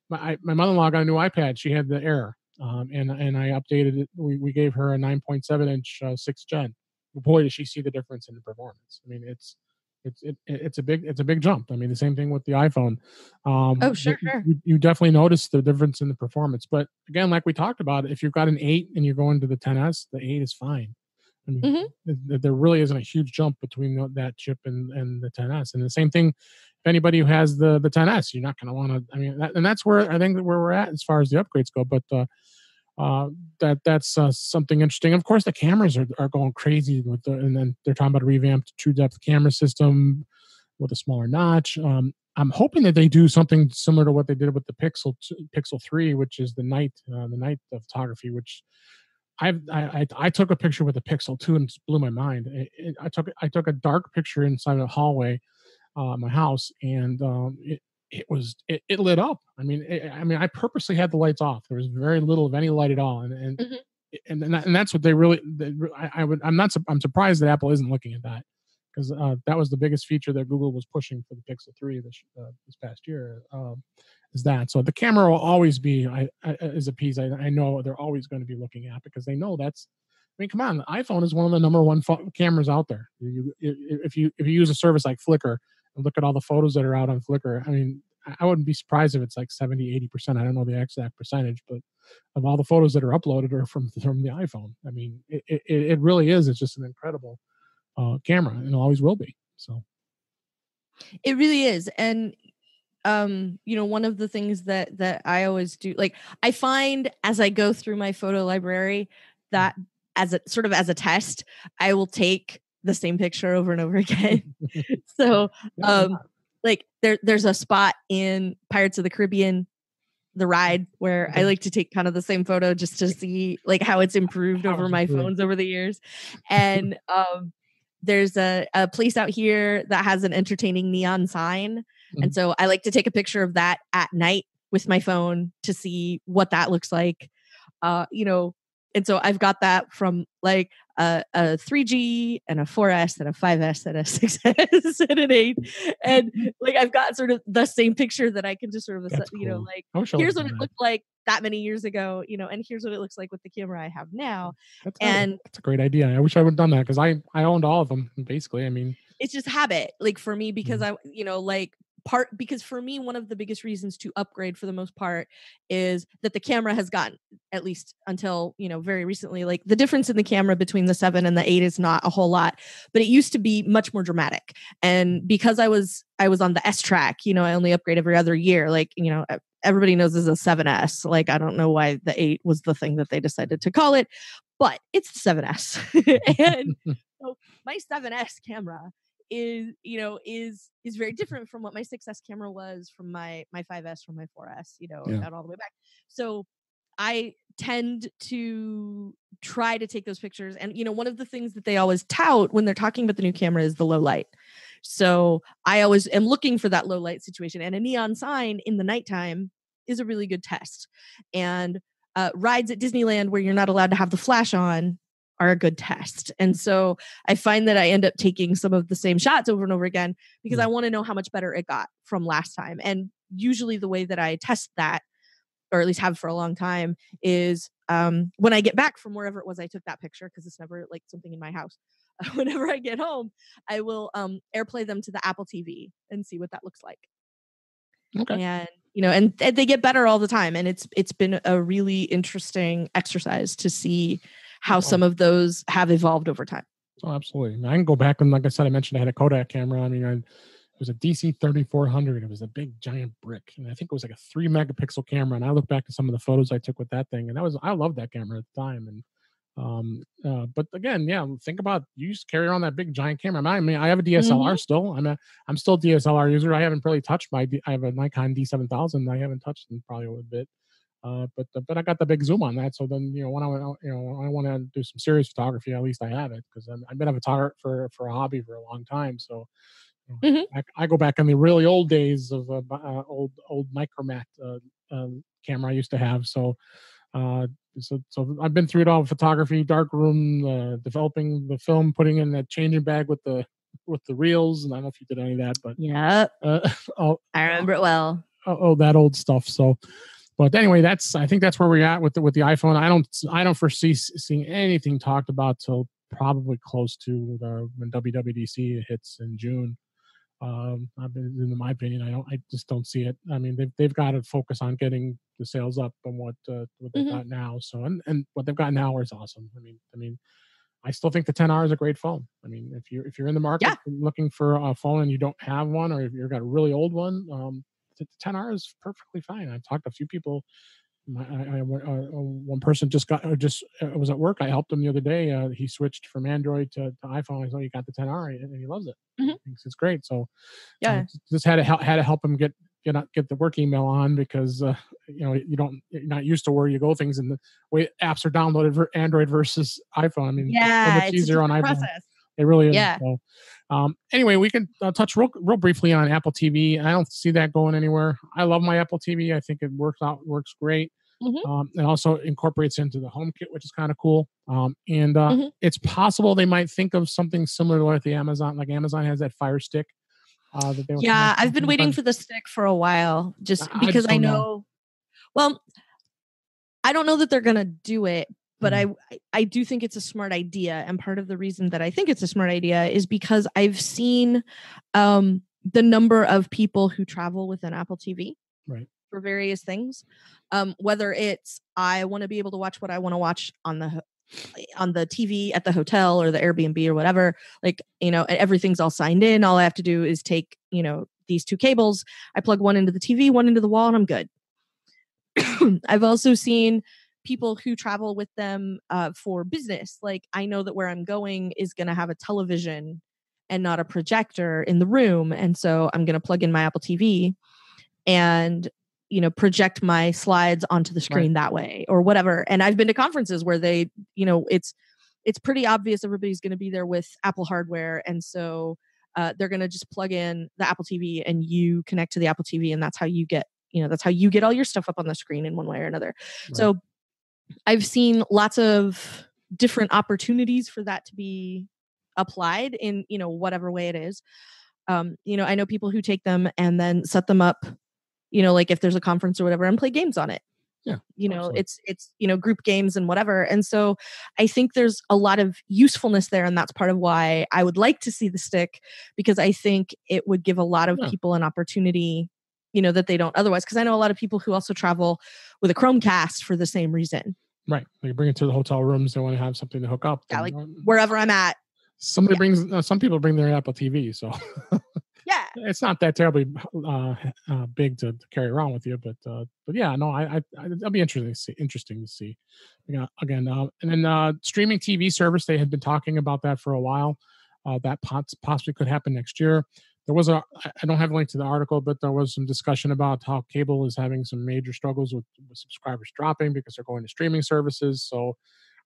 my mother-in-law got a new iPad, she had the Air, and I updated it. We gave her a 9.7-inch 6th gen. Boy, does she see the difference in the performance. I mean, it's It's a big jump. I mean, the same thing with the iPhone. Oh, sure. You definitely notice the difference in the performance. But again, like we talked about, if you've got an 8 and you're going to the 10s, the 8 is fine. I mean, there really isn't a huge jump between that chip and the 10s. And the same thing, if anybody who has the 10s, you're not going to want to. I mean, and that's where I think where we're at as far as the upgrades go. But that's something interesting. Of course, the cameras are going crazy and then they're talking about a revamped true depth camera system with a smaller notch. I'm hoping that they do something similar to what they did with the Pixel 3, which is the night photography. Which I took a picture with the Pixel 2 and it just blew my mind. I took a dark picture inside a hallway, my house, and it lit up. I mean, I purposely had the lights off. There was very little of any light at all, and that's what I'm surprised that Apple isn't looking at that, because that was the biggest feature that Google was pushing for the Pixel 3 this past year. Is that so? The camera will always be is a piece I know they're always going to be looking at, because they know that's. I mean, come on, the iPhone is one of the number one cameras out there. If you use a service like Flickr, look at all the photos that are out on Flickr. I mean, I wouldn't be surprised if it's like 70-80%. I don't know the exact percentage, but of all the photos that are uploaded are from the iPhone. I mean, it really is. It's just an incredible camera, and it always will be. So it really is. And one of the things that I always do, like, I find as I go through my photo library that as a test, I will take the same picture over and over again. So, like there's a spot in Pirates of the Caribbean, the ride, where I like to take kind of the same photo just to see like how it's improved over my phones over the years. And there's a place out here that has an entertaining neon sign. And so I like to take a picture of that at night with my phone to see what that looks like. And so I've got that from like a 3G and a 4S and a 5S and a 6S and an 8. And like I've got sort of the same picture that I can just sort of, cool. like, here's what it looked like that many years ago, and here's what it looks like with the camera I have now. That's a great idea. I wish I would have done that, because I owned all of them basically. I mean, it's just habit, like for me, because because for me, one of the biggest reasons to upgrade for the most part is that the camera has gotten, at least until, very recently, like the difference in the camera between the 7 and the 8 is not a whole lot, but it used to be much more dramatic. And because I was on the S track, I only upgrade every other year. Like, everybody knows this is a 7S. Like, I don't know why the 8 was the thing that they decided to call it, but it's 7S. And so my 7S camera is very different from what my 6S camera was, from my 5S, from my 4S, out all the way back. So I tend to try to take those pictures. And, one of the things that they always tout when they're talking about the new camera is the low light. So I always am looking for that low light situation, and a neon sign in the nighttime is a really good test. And rides at Disneyland where you're not allowed to have the flash on are a good test. And so I find that I end up taking some of the same shots over and over again, because I want to know how much better it got from last time. And usually the way that I test that, or at least have for a long time, is when I get back from wherever it was I took that picture, because it's never like something in my house. Whenever I get home, I will AirPlay them to the Apple TV and see what that looks like. Okay. And and they get better all the time, and it's been a really interesting exercise to see how some of those have evolved over time. Oh, absolutely. I can go back, and like I said, I mentioned I had a Kodak camera. I mean, it was a DC 3400. It was a big giant brick, and I think it was like a 3 megapixel camera. And I look back at some of the photos I took with that thing, and I loved that camera at the time. And but again, think about, you just carry around that big giant camera. I mean, I have a DSLR still. I'm still a DSLR user. I haven't really touched I have a Nikon D7000. I haven't touched in probably a bit. But I got the big zoom on that. So then, when I want to do some serious photography, at least I have it, because I've been a photographer for a hobby for a long time. So I go back in the really old days of old Micromat camera I used to have. So I've been through it all: photography, darkroom, developing the film, putting in that changing bag with the reels. And I don't know if you did any of that, but I remember it well. That old stuff. So. But anyway, I think that's where we're at with the iPhone. I don't foresee seeing anything talked about till probably close to when WWDC hits in June. In my opinion, I just don't see it. I mean, they've got to focus on getting the sales up on what they've got now. So, and what they've got now is awesome. I mean, I still think the 10R is a great phone. I mean, if you're in the market looking for a phone and you don't have one, or if you've got a really old one, the 10R is perfectly fine. I've talked to a few people. One person just was at work. I helped him the other day. He switched from Android to iPhone. I said, "You got the 10R," and he loves it. He thinks it's great. So, just had to help him get the work email on, because you're not used to where you go things and the way apps are downloaded for Android versus iPhone. I mean, it's so much easier on iPhone. Process. It really is. Yeah. So, anyway, we can touch real briefly on Apple TV. I don't see that going anywhere. I love my Apple TV. I think it works great. It also incorporates into the HomeKit, which is kind of cool. It's possible they might think of something similar to what the Amazon has that Fire Stick. I've been waiting for the stick for a while, just because I know. Well, I don't know that they're gonna do it, but I do think it's a smart idea. And part of the reason that I think it's a smart idea is because I've seen the number of people who travel with an Apple TV for various things. Whether it's I want to be able to watch what I want to watch on the TV at the hotel or the Airbnb or whatever, everything's all signed in. All I have to do is take, these two cables. I plug one into the TV, one into the wall, and I'm good. I've also seen people who travel with them for business. Like, I know that where I'm going is going to have a television and not a projector in the room. And so I'm going to plug in my Apple TV and, project my slides onto the screen that way or whatever. And I've been to conferences where they, it's pretty obvious everybody's going to be there with Apple hardware. And so they're going to just plug in the Apple TV and you connect to the Apple TV. And that's how you get all your stuff up on the screen in one way or another. Right. So I've seen lots of different opportunities for that to be applied in, whatever way it is. I know people who take them and then set them up, like if there's a conference or whatever, and play games on it. Yeah. It's group games and whatever. And so I think there's a lot of usefulness there. And that's part of why I would like to see the stick, because I think it would give a lot of people an opportunity, that they don't otherwise. Because I know a lot of people who also travel with a Chromecast for the same reason. Right. They bring it to the hotel rooms. They want to have something to hook up. Yeah, wherever I'm at. Some people bring their Apple TV. So yeah, it's not that terribly big to carry around with you, but yeah, no, it'll be interesting to see. Again, and then streaming TV service, they had been talking about that for a while. That possibly could happen next year. There was I don't have a link to the article, but there was some discussion about how cable is having some major struggles with subscribers dropping because they're going to streaming services. So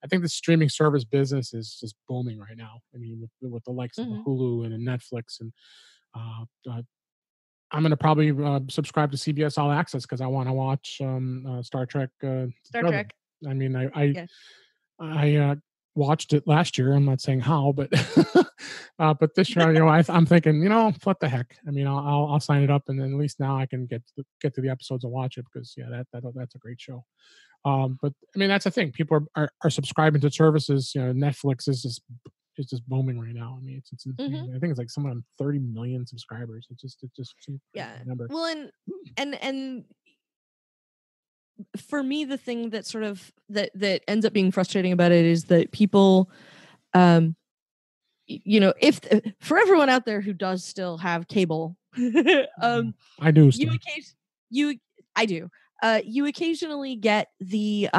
I think the streaming service business is just booming right now. I mean, with the likes of Hulu and Netflix, and I'm going to probably subscribe to CBS All Access because I want to watch Star Trek. Star Trek. I mean, I watched it last year. I'm not saying how, but but this year, I'm thinking, what the heck? I mean, I'll sign it up, and then at least now I can get to the episodes and watch it, because that's a great show. But I mean, that's the thing. People are subscribing to services. Netflix is just booming right now. I mean, it's I think it's like somewhere on 30 million subscribers. It's just number. Well, and for me, the thing that sort of that ends up being frustrating about it is that people, if for everyone out there who does still have cable, I do. I do. You occasionally get the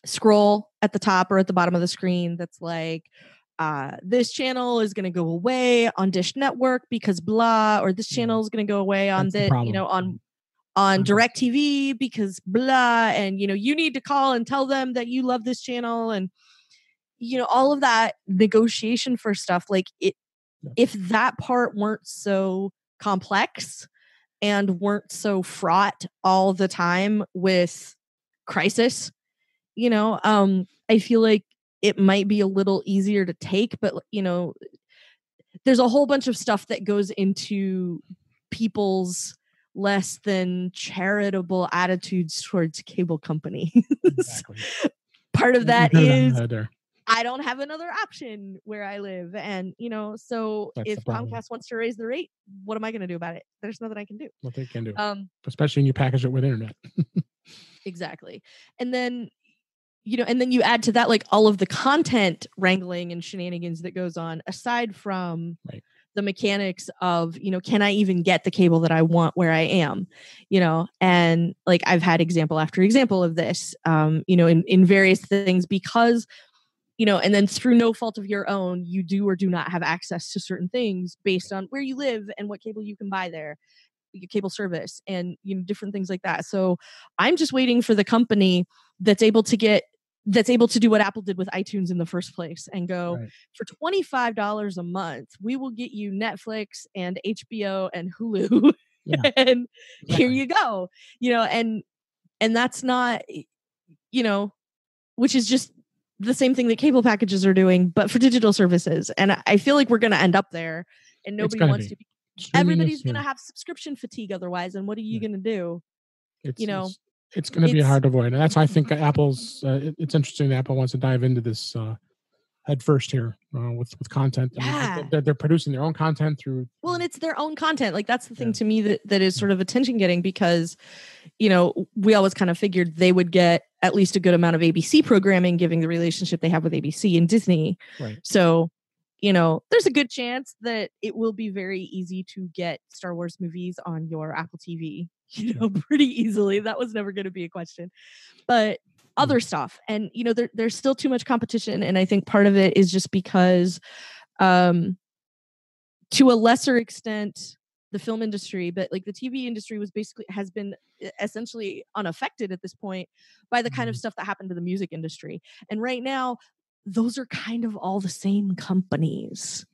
scroll at the top or at the bottom of the screen that's like, this channel is going to go away on Dish Network because blah, or this channel is going to go away on on DirecTV because blah, and you need to call and tell them that you love this channel, and all of that negotiation for stuff like it. If that part weren't so complex and weren't so fraught all the time with crisis, I feel like it might be a little easier to take, but there's a whole bunch of stuff that goes into people's less than charitable attitudes towards cable companies. Exactly. Part of that is I don't have another option where I live. And, so That's if the problem. Comcast wants to raise the rate, what am I going to do about it? There's nothing I can do. What they can do. Um, Especially when you package it with internet. exactly. And then, and then you add to that, like, all of the content wrangling and shenanigans that goes on aside from the mechanics of, can I even get the cable that I want where I am, and like, I've had example after example of this, in various things because, and then through no fault of your own, you do or do not have access to certain things based on where you live and what cable you can buy there, your cable service, and different things like that. So I'm just waiting for the company that's able to do what Apple did with iTunes in the first place and go, for $25 a month, we will get you Netflix and HBO and Hulu. And here you go. And that's not, which is just the same thing that cable packages are doing, but for digital services. And I feel like we're going to end up there, and nobody wants to be. Everybody's going to have subscription fatigue otherwise. And what are you going to do? It's going to be hard to avoid. And that's why I think Apple's, it's interesting that Apple wants to dive into this head first here with content. Yeah. I mean, they're producing their own content through. Well, and it's their own content. Like, that's the thing to me that is sort of attention getting, because, we always kind of figured they would get at least a good amount of ABC programming, given the relationship they have with ABC and Disney. Right. So, there's a good chance that it will be very easy to get Star Wars movies on your Apple TV, pretty easily. That was never going to be a question. But other stuff, and, there's still too much competition. And I think part of it is just because, to a lesser extent, the film industry, but like the TV industry has been essentially unaffected at this point by the kind of stuff that happened to the music industry. And right now, those are kind of all the same companies,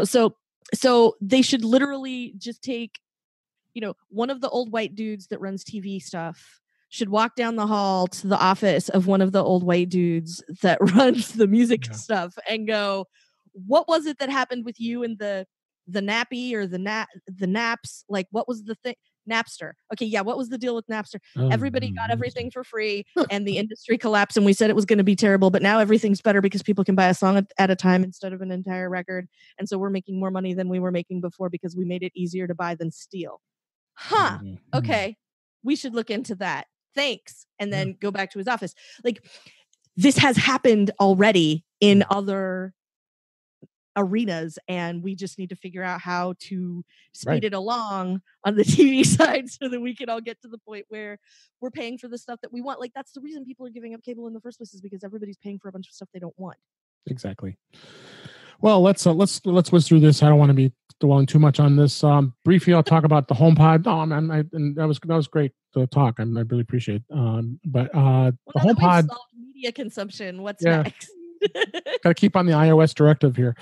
so they should literally just take, one of the old white dudes that runs TV stuff should walk down the hall to the office of one of the old white dudes that runs the music stuff and go, what was it that happened with you and the nappy or the naps? Like, what was the thing? Napster. Okay, yeah, what was the deal with Napster? Everybody got everything for free and the industry collapsed, and we said it was going to be terrible, but now everything's better because people can buy a song at a time instead of an entire record. And so we're making more money than we were making before because we made it easier to buy than steal. Okay, we should look into that. Thanks. And then go back to his office. Like, this has happened already in other arenas, and we just need to figure out how to speed it along on the TV side so that we can all get to the point where we're paying for the stuff that we want. Like, that's the reason people are giving up cable in the first place, is because everybody's paying for a bunch of stuff they don't want. Exactly. Well, let's whiz through this. I don't want to be dwelling too much on this. Briefly, I'll talk about the HomePod. And that was great to talk. I really appreciate. But the HomePod, media consumption. What's next? Got to keep on the iOS directive here.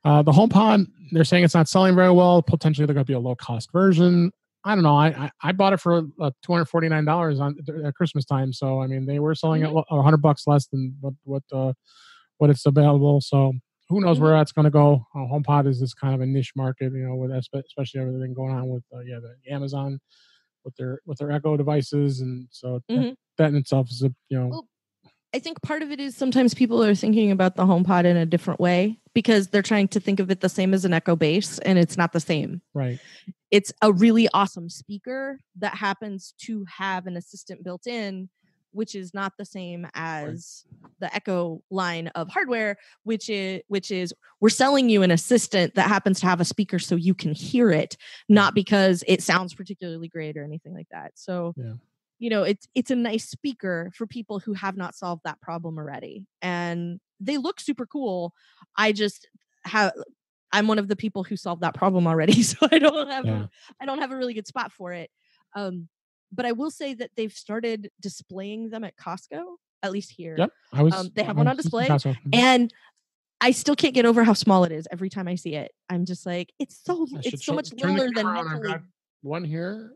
The HomePod, they're saying it's not selling very well. Potentially, they're going to be a low-cost version. I don't know. I bought it for $249 at Christmas time. So I mean, they were selling it $100 less than what it's available. So who knows where that's going to go? HomePod is this kind of a niche market, with especially everything going on with the Amazon with their Echo devices, and so that in itself is Well, I think part of it is sometimes people are thinking about the HomePod in a different way because they're trying to think of it the same as an Echo Base, and it's not the same. Right. It's a really awesome speaker that happens to have an assistant built in, which is not the same as the Echo line of hardware, which is we're selling you an assistant that happens to have a speaker so you can hear it, not because it sounds particularly great or anything like that. So, it's a nice speaker for people who have not solved that problem already. And they look super cool. I'm one of the people who solved that problem already. So I don't have a really good spot for it. But I will say that they've started displaying them at Costco, at least here. Yep. They have one on display. And I still can't get over how small it is every time I see it. I'm just like, it's so much littler than mentally. I've got one here,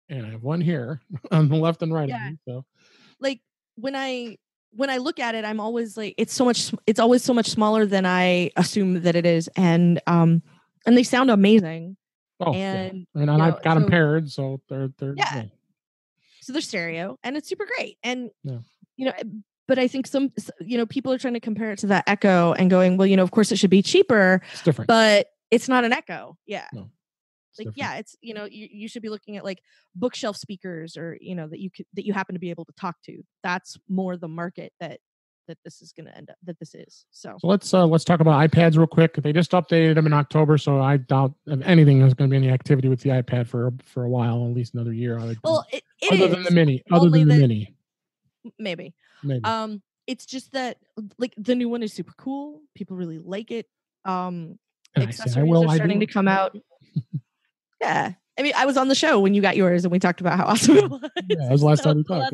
and I have one here on the left and right of me. So, like, when I look at it, I'm always like, it's always so much smaller than I assume that it is, and they sound amazing. Oh, and I've got them paired, so they're So they're stereo, and it's super great. And but but I think people are trying to compare it to that Echo and going, well, of course it should be cheaper. It's different, but it's not an Echo. Yeah. No, it's you should be looking at like bookshelf speakers or that you happen to be able to talk to. That's more the market that this is going to end up that this is. So let's talk about iPads real quick. They just updated them in October, so I doubt if anything there's going to be any activity with the iPad for a while, at least another year. Well, other than the mini, maybe. It's just that like the new one is super cool. People really like it. Accessories are starting to come out. Yeah. I mean, I was on the show when you got yours and we talked about how awesome it was. Yeah, that was the last time we talked.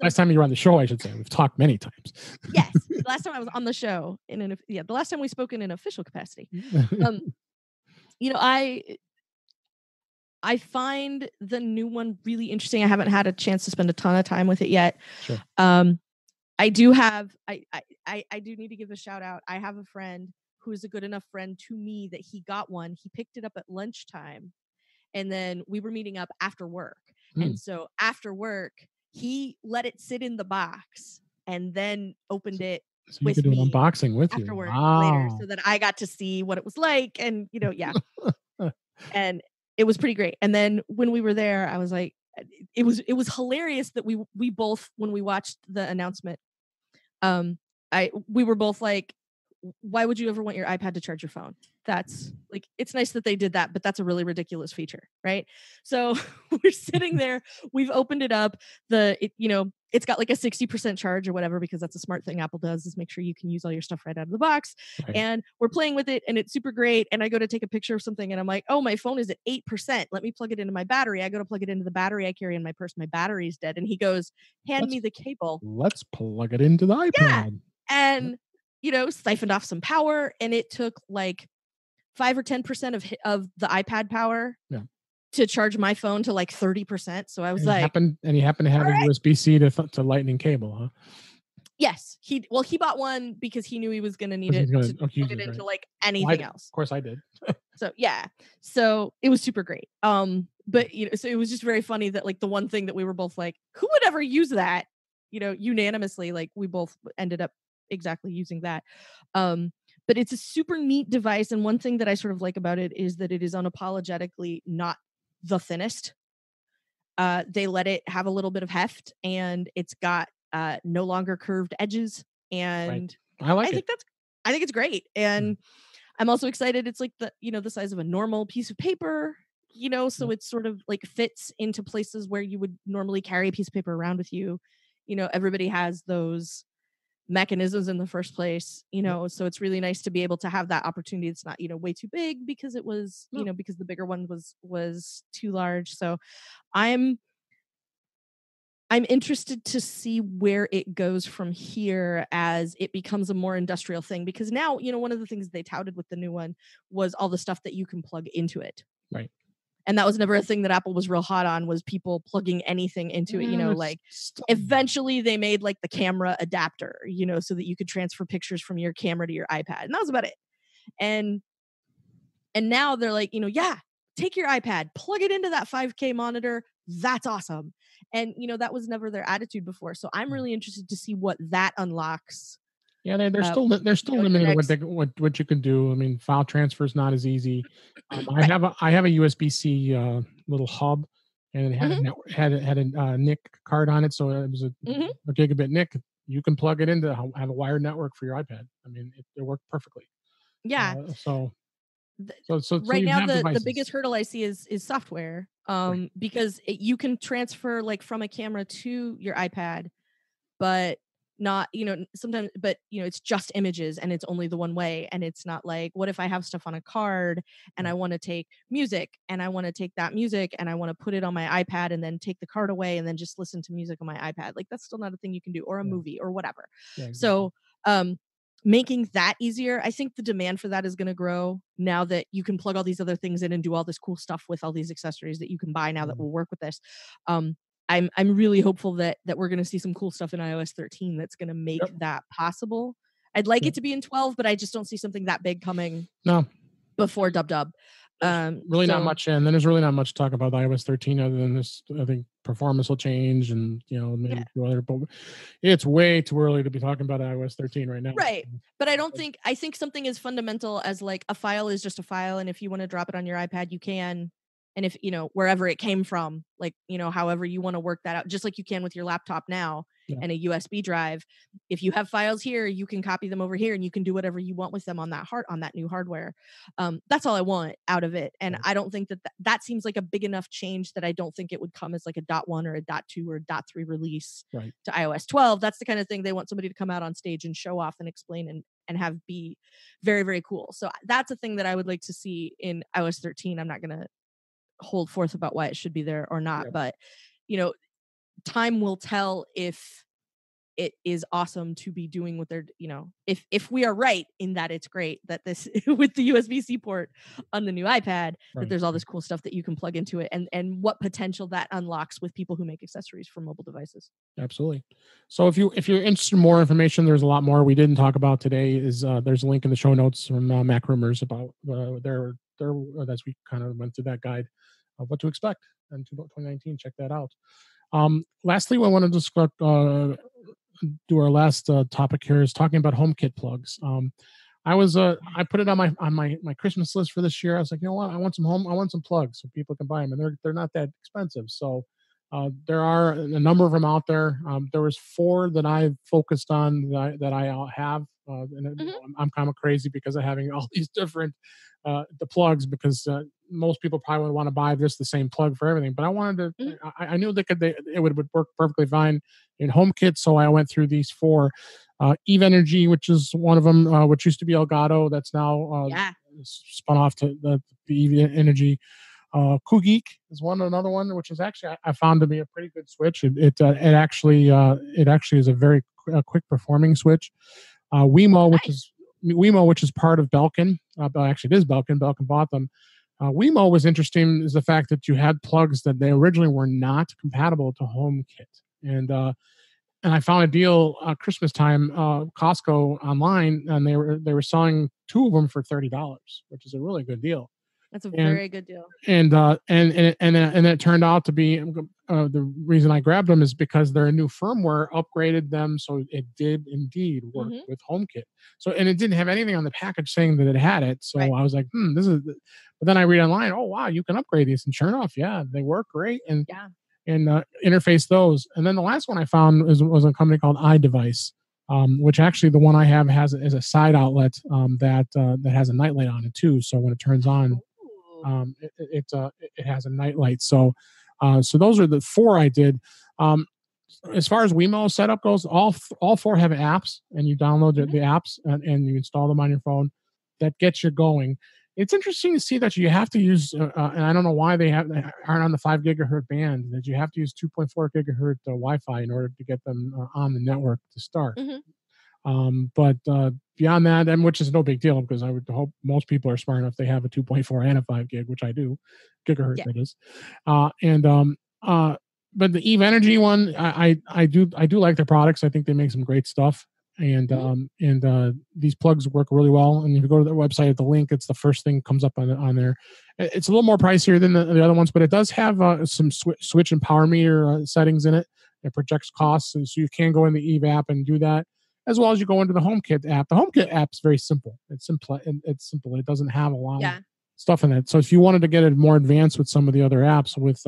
Last time you were on the show, I should say. We've talked many times. Yes. The last time I was on the show the last time we spoke in an official capacity. I find the new one really interesting. I haven't had a chance to spend a ton of time with it yet. Sure. I do need to give a shout out. I have a friend who is a good enough friend to me that he got one. He picked it up at lunchtime and then we were meeting up after work. And so after work, he let it sit in the box and then opened it with me an unboxing with after you. Work later so that I got to see what it was like. And, yeah. And it was pretty great. And then when we were there, I was like, it was hilarious that we both, when we watched the announcement, we were both like, why would you ever want your iPad to charge your phone? That's like, it's nice that they did that, but that's a really ridiculous feature, right? So we're sitting there, we've opened it up, it's got like a 60% charge or whatever, because that's a smart thing Apple does, is make sure you can use all your stuff right out of the box. Right. And we're playing with it and it's super great. And I go to take a picture of something and I'm like, oh, my phone is at 8%. Let me plug it into my battery. I go to plug it into the battery I carry in my purse. My battery's dead. And he goes, hand me the cable. Let's plug it into the iPad. Yeah. And siphoned off some power, and it took like 5 or 10% of the iPad power to charge my phone to like 30%. So I was like, he happened to have a USB-C to Lightning cable, huh? Yes, he bought one because he knew he was going to need it to plug it into like anything else. Of course, I did. So it was super great. But so it was just very funny that like the one thing that we were both like, who would ever use that? Unanimously, like we both ended up exactly using that. But it's a super neat device, and one thing that I sort of like about it is that it is unapologetically not the thinnest. They let it have a little bit of heft, and it's got no longer curved edges, and I think it's great. And I'm also excited it's like the size of a normal piece of paper, so it sort of like fits into places where you would normally carry a piece of paper around with you. Everybody has those mechanisms in the first place, so it's really nice to be able to have that opportunity. It's not way too big because it was because the bigger one was too large. So I'm interested to see where it goes from here as it becomes a more industrial thing, because now one of the things they touted with the new one was all the stuff that you can plug into it, right? And that was never a thing that Apple was real hot on, was people plugging anything into it. Like eventually they made like the camera adapter, so that you could transfer pictures from your camera to your iPad. And that was about it. And now they're like, take your iPad, plug it into that 5K monitor. That's awesome. And, that was never their attitude before. So I'm really interested to see what that unlocks. Yeah, they're still limited what you can do. I mean, file transfer is not as easy. I have a USB-C little hub, and it had a NIC card on it, so it was a gigabit NIC. You can plug it into have a wired network for your iPad. I mean, it worked perfectly. Yeah. So right now the biggest hurdle I see is software, because you can transfer like from a camera to your iPad, but not sometimes, but it's just images and it's only the one way. And it's not like, what if I have stuff on a card and I want to take music and I want to take that music and I want to put it on my iPad and then take the card away and then just listen to music on my iPad? Like that's still not a thing you can do, or a movie or whatever. Yeah, exactly. So making that easier, I think the demand for that is going to grow now that you can plug all these other things in and do all this cool stuff with all these accessories that you can buy now that will work with this. I'm really hopeful that we're going to see some cool stuff in iOS 13 that's going to make that possible. I'd like it to be in 12, but I just don't see something that big coming before Dub. Really not much, and then there's really not much to talk about iOS 13 other than this. I think performance will change, and maybe a few other. But it's way too early to be talking about iOS 13 right now. Right, but I think something as fundamental as like a file is just a file, and if you want to drop it on your iPad, you can. And if wherever it came from, like however you want to work that out, just like you can with your laptop now and a USB drive. If you have files here, you can copy them over here, and you can do whatever you want with them on that new hardware. That's all I want out of it, and I don't think that seems like a big enough change that I don't think it would come as like a .1 or a .2 or a .3 release to iOS 12. That's the kind of thing they want somebody to come out on stage and show off and explain and have be very, very cool. So that's a thing that I would like to see in iOS 13. I'm not gonna hold forth about why it should be there or not, but time will tell if it is awesome to be doing what they're if we are right in that it's great that this with the USB-C port on the new iPad that there's all this cool stuff that you can plug into it, and what potential that unlocks with people who make accessories for mobile devices. Absolutely. So if you're interested in more information, there's a lot more we didn't talk about today. There's a link in the show notes from Macrumors about their as we kind of went through that guide of what to expect in 2019. Check that out. Lastly, I want to discuss do our last topic here is talking about HomeKit plugs. I put it on my Christmas list for this year. I was like, you know what, I want some plugs so people can buy them, and they're not that expensive. So there are a number of them out there. There was 4 that I focused on that I have, and I'm kind of crazy because of having all these different the plugs, because most people probably would want to buy just the same plug for everything. But I wanted to, I knew it would work perfectly fine in HomeKit, so I went through these 4. Eve Energy, which is one of them, which used to be Elgato, that's now spun off to the Eve Energy. Kugeek is another one, which is actually I found to be a pretty good switch. It actually is a very quick performing switch. Wemo, which is part of Belkin. Actually, it is Belkin. Belkin bought them. Wemo was interesting is the fact that you had plugs that they originally were not compatible to HomeKit, and I found a deal Christmas time, Costco online, and they were selling 2 of them for $30, which is a really good deal. That's a very good deal. And it turned out to be the reason I grabbed them is because their new firmware upgraded them, so it did indeed work with HomeKit. So, and it didn't have anything on the package saying that it had it. So I was like, this is. But then I read online, oh wow, you can upgrade these, and sure enough, they work great, and interface those. And then the last one I found was a company called iDevice, which actually the one I have is a side outlet that has a nightlight on it too. So when it turns on, it has a nightlight. So those are the 4 I did. As far as Wemo setup goes, all 4 have apps, and you download the apps and you install them on your phone. That gets you going. It's interesting to see that you have to use, and I don't know why they aren't on the 5 gigahertz band, that you have to use 2.4 gigahertz Wi-Fi in order to get them on the network to start. But beyond that, and which is no big deal, because I would hope most people are smart enough they have a 2.4 and a 5 gig, which I do, gigahertz that is. But the Eve Energy one, I do like their products. I think they make some great stuff. And these plugs work really well. And if you go to their website at the link, it's the first thing comes up on there. It's a little more pricier than the other ones, but it does have some switch and power meter settings in it. It projects costs, and so you can go in the Eve app and do that, as well as you go into the HomeKit app. The HomeKit app is very simple. It's simple. It doesn't have a lot of stuff in it. So if you wanted to get it more advanced with some of the other apps with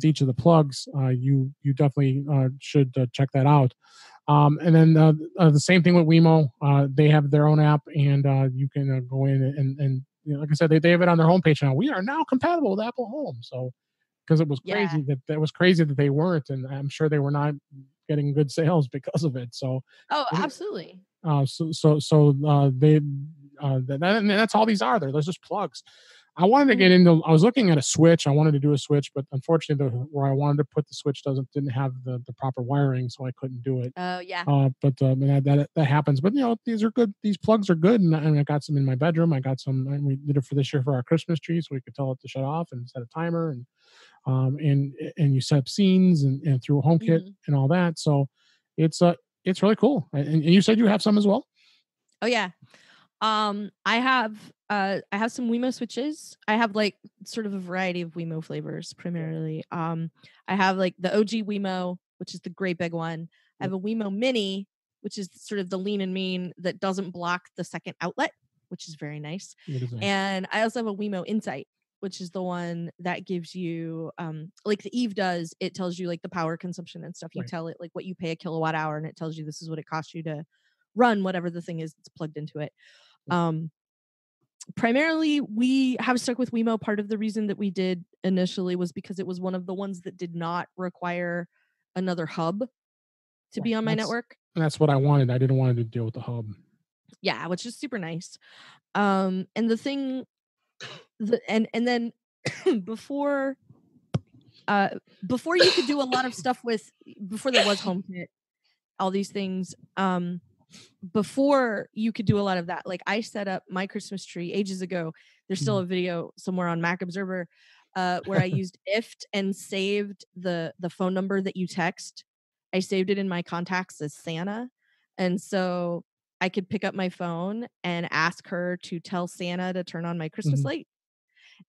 each of the plugs, you definitely should check that out. And then the same thing with Wemo. They have their own app, and you can go in and like I said, they have it on their homepage now. We are now compatible with Apple Home. So because it was crazy that they weren't, and I'm sure they were not getting good sales because of it. So absolutely. That's all these are. They're just plugs. I wanted to get into. I was looking at a switch. I wanted to do a switch, but unfortunately, where I wanted to put the switch didn't have the proper wiring, so I couldn't do it. Oh yeah. But that happens. But these are good. These plugs are good, and I got some in my bedroom. I got some. And we did it for this year for our Christmas tree, so we could tell it to shut off and set a timer, and you set up scenes and through HomeKit and all that. So it's really cool. And you said you have some as well. Oh yeah. I have some Wemo switches. I have like sort of a variety of Wemo flavors primarily. I have like the OG Wemo, which is the great big one. I have a Wemo Mini, which is sort of the lean and mean that doesn't block the second outlet, which is very nice. Nice. And I also have a Wemo Insight, which is the one that gives you like the Eve does. It tells you like the power consumption and stuff. You tell it like what you pay a kilowatt hour, and it tells you this is what it costs you to run whatever the thing is that's plugged into it. Primarily we have stuck with Wemo. Part of the reason that we did initially was because it was one of the ones that did not require another hub to be on my network. And that's what I wanted. I didn't want to deal with the hub. Yeah, which is super nice. And the thing and then before you could do a lot of stuff with, before there was HomeKit, all these things, before you could do a lot of that, like I set up my Christmas tree ages ago. There's still a video somewhere on Mac Observer where I used IFT and saved the phone number that you text. I saved it in my contacts as Santa. And so I could pick up my phone and ask her to tell Santa to turn on my Christmas light.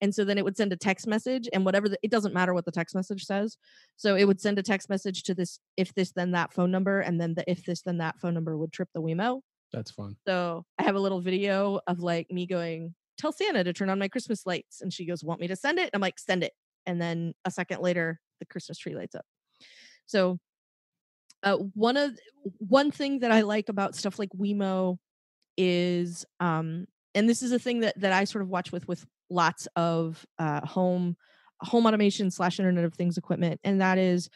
And so then it would send a text message, and whatever it doesn't matter what the text message says. So it would send a text message to this if this then that phone number, and then the if this then that phone number would trip the Wemo. That's fun. So I have a little video of like me going, tell Santa to turn on my Christmas lights, and she goes, want me to send it? I'm like, send it. And then a second later, the Christmas tree lights up. So one thing that I like about stuff like Wemo is and this is a thing that I sort of watch with lots of home automation / Internet of Things equipment, and that is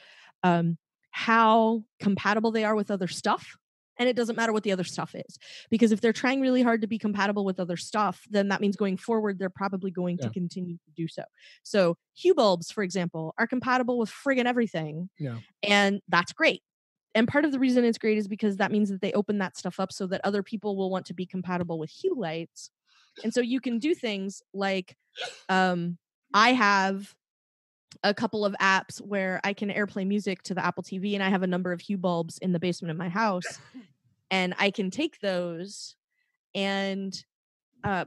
how compatible they are with other stuff. And it doesn't matter what the other stuff is, because if they're trying really hard to be compatible with other stuff, then that means going forward they're probably going to continue to do so. So Hue bulbs, for example, are compatible with friggin' everything, and that's great. And part of the reason it's great is because that means that they open that stuff up so that other people will want to be compatible with Hue lights. And so you can do things like I have a couple of apps where I can AirPlay music to the Apple TV, and I have a number of Hue bulbs in the basement of my house, and I can take those and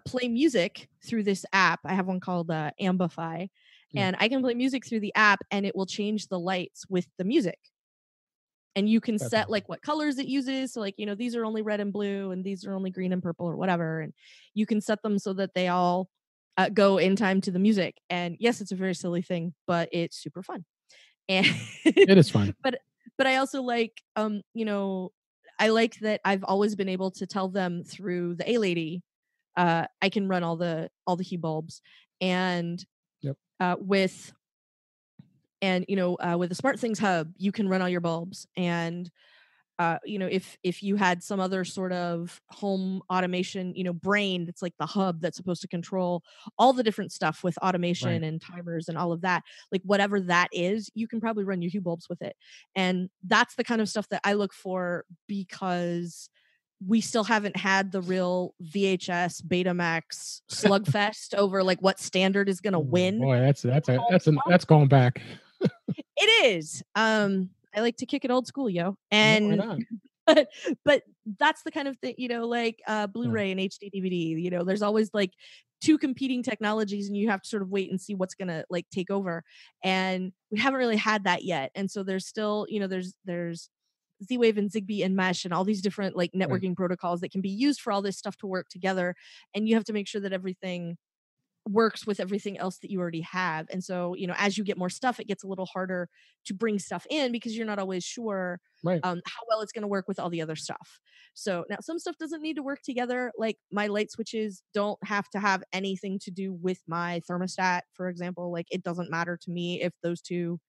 play music through this app. I have one called Amplify, and I can play music through the app, and it will change the lights with the music. And you can set like what colors it uses. So like, you know, these are only red and blue, and these are only green and purple or whatever. And you can set them so that they all go in time to the music. And yes, it's a very silly thing, but it's super fun. And it is fun. But I also like, you know, I like that I've always been able to tell them through the A-Lady, I can run all the Hue bulbs, and with the Smart Things hub, you can run all your bulbs. And you know, if you had some other sort of home automation, you know, brain that's like the hub that's supposed to control all the different stuff with automation and timers and all of that, like whatever that is, you can probably run your Hue bulbs with it. And that's the kind of stuff that I look for, because we still haven't had the real VHS Betamax slugfest over like what standard is going to win. Boy, that's going back. It is. I like to kick it old school, yo. And but that's the kind of thing, you know, like Blu-ray and HD DVD, you know, there's always like two competing technologies, and you have to sort of wait and see what's gonna like take over. And we haven't really had that yet. And so there's still, you know, there's Z-Wave and Zigbee and Mesh and all these different like networking protocols that can be used for all this stuff to work together. And you have to make sure that everything works with everything else that you already have. And so, you know, as you get more stuff, it gets a little harder to bring stuff in, because you're not always sure how well it's going to work with all the other stuff. So now some stuff doesn't need to work together. Like my light switches don't have to have anything to do with my thermostat, for example. Like it doesn't matter to me if those two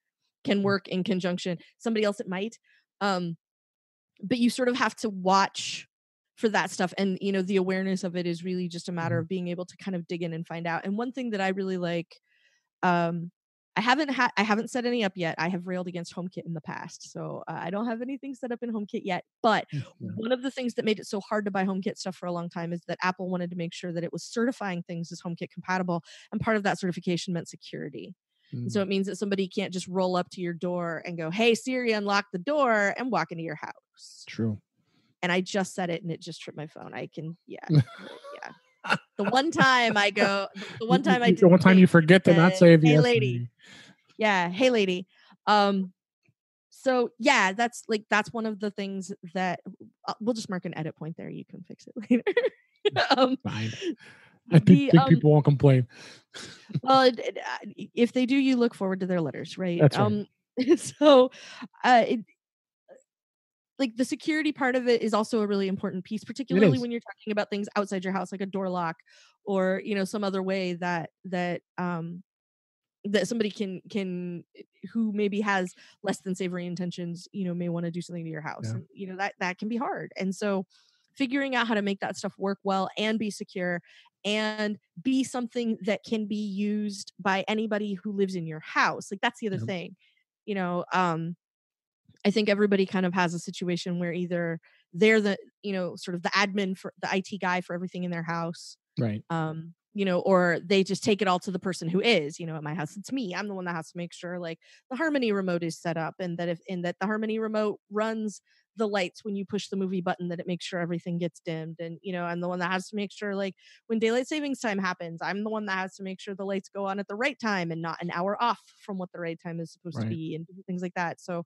can work in conjunction. Somebody else it might. But you sort of have to watch for that stuff. And, you know, the awareness of it is really just a matter of being able to kind of dig in and find out. And one thing that I really like, I haven't set any up yet. I have railed against HomeKit in the past, so I don't have anything set up in HomeKit yet. But one of the things that made it so hard to buy HomeKit stuff for a long time is that Apple wanted to make sure that it was certifying things as HomeKit compatible. And part of that certification meant security. So it means that somebody can't just roll up to your door and go, "Hey Siri, unlock the door," and walk into your house. True. And I just said it, and it just tripped my phone. I can, The one time I go, the one time I The one time you forget to not say the hey yes lady. lady. Yeah, hey lady. So yeah, that's one of the things that we'll just mark an edit point there. You can fix it later. Fine. I think people won't complain. Well, if they do, you look forward to their letters, right? That's right. So, like the security part of it is also a really important piece, particularly when you're talking about things outside your house, like a door lock or some other way that that somebody can who maybe has less than savory intentions, may want to do something to your house, and that can be hard. And so figuring out how to make that stuff work well and be secure and be something that can be used by anybody who lives in your house, like that's the other thing. I think everybody kind of has a situation where either they're the, sort of the admin for the IT guy for everything in their house. Right. Or they just take it all to the person who is, at my house, it's me. I'm the one that has to make sure like the Harmony remote is set up and that the Harmony remote runs the lights when you push the movie button, that it makes sure everything gets dimmed. And, I'm the one that has to make sure like when daylight savings time happens, I'm the one that has to make sure the lights go on at the right time and not an hour off from what the right time is supposed to be and things like that. So,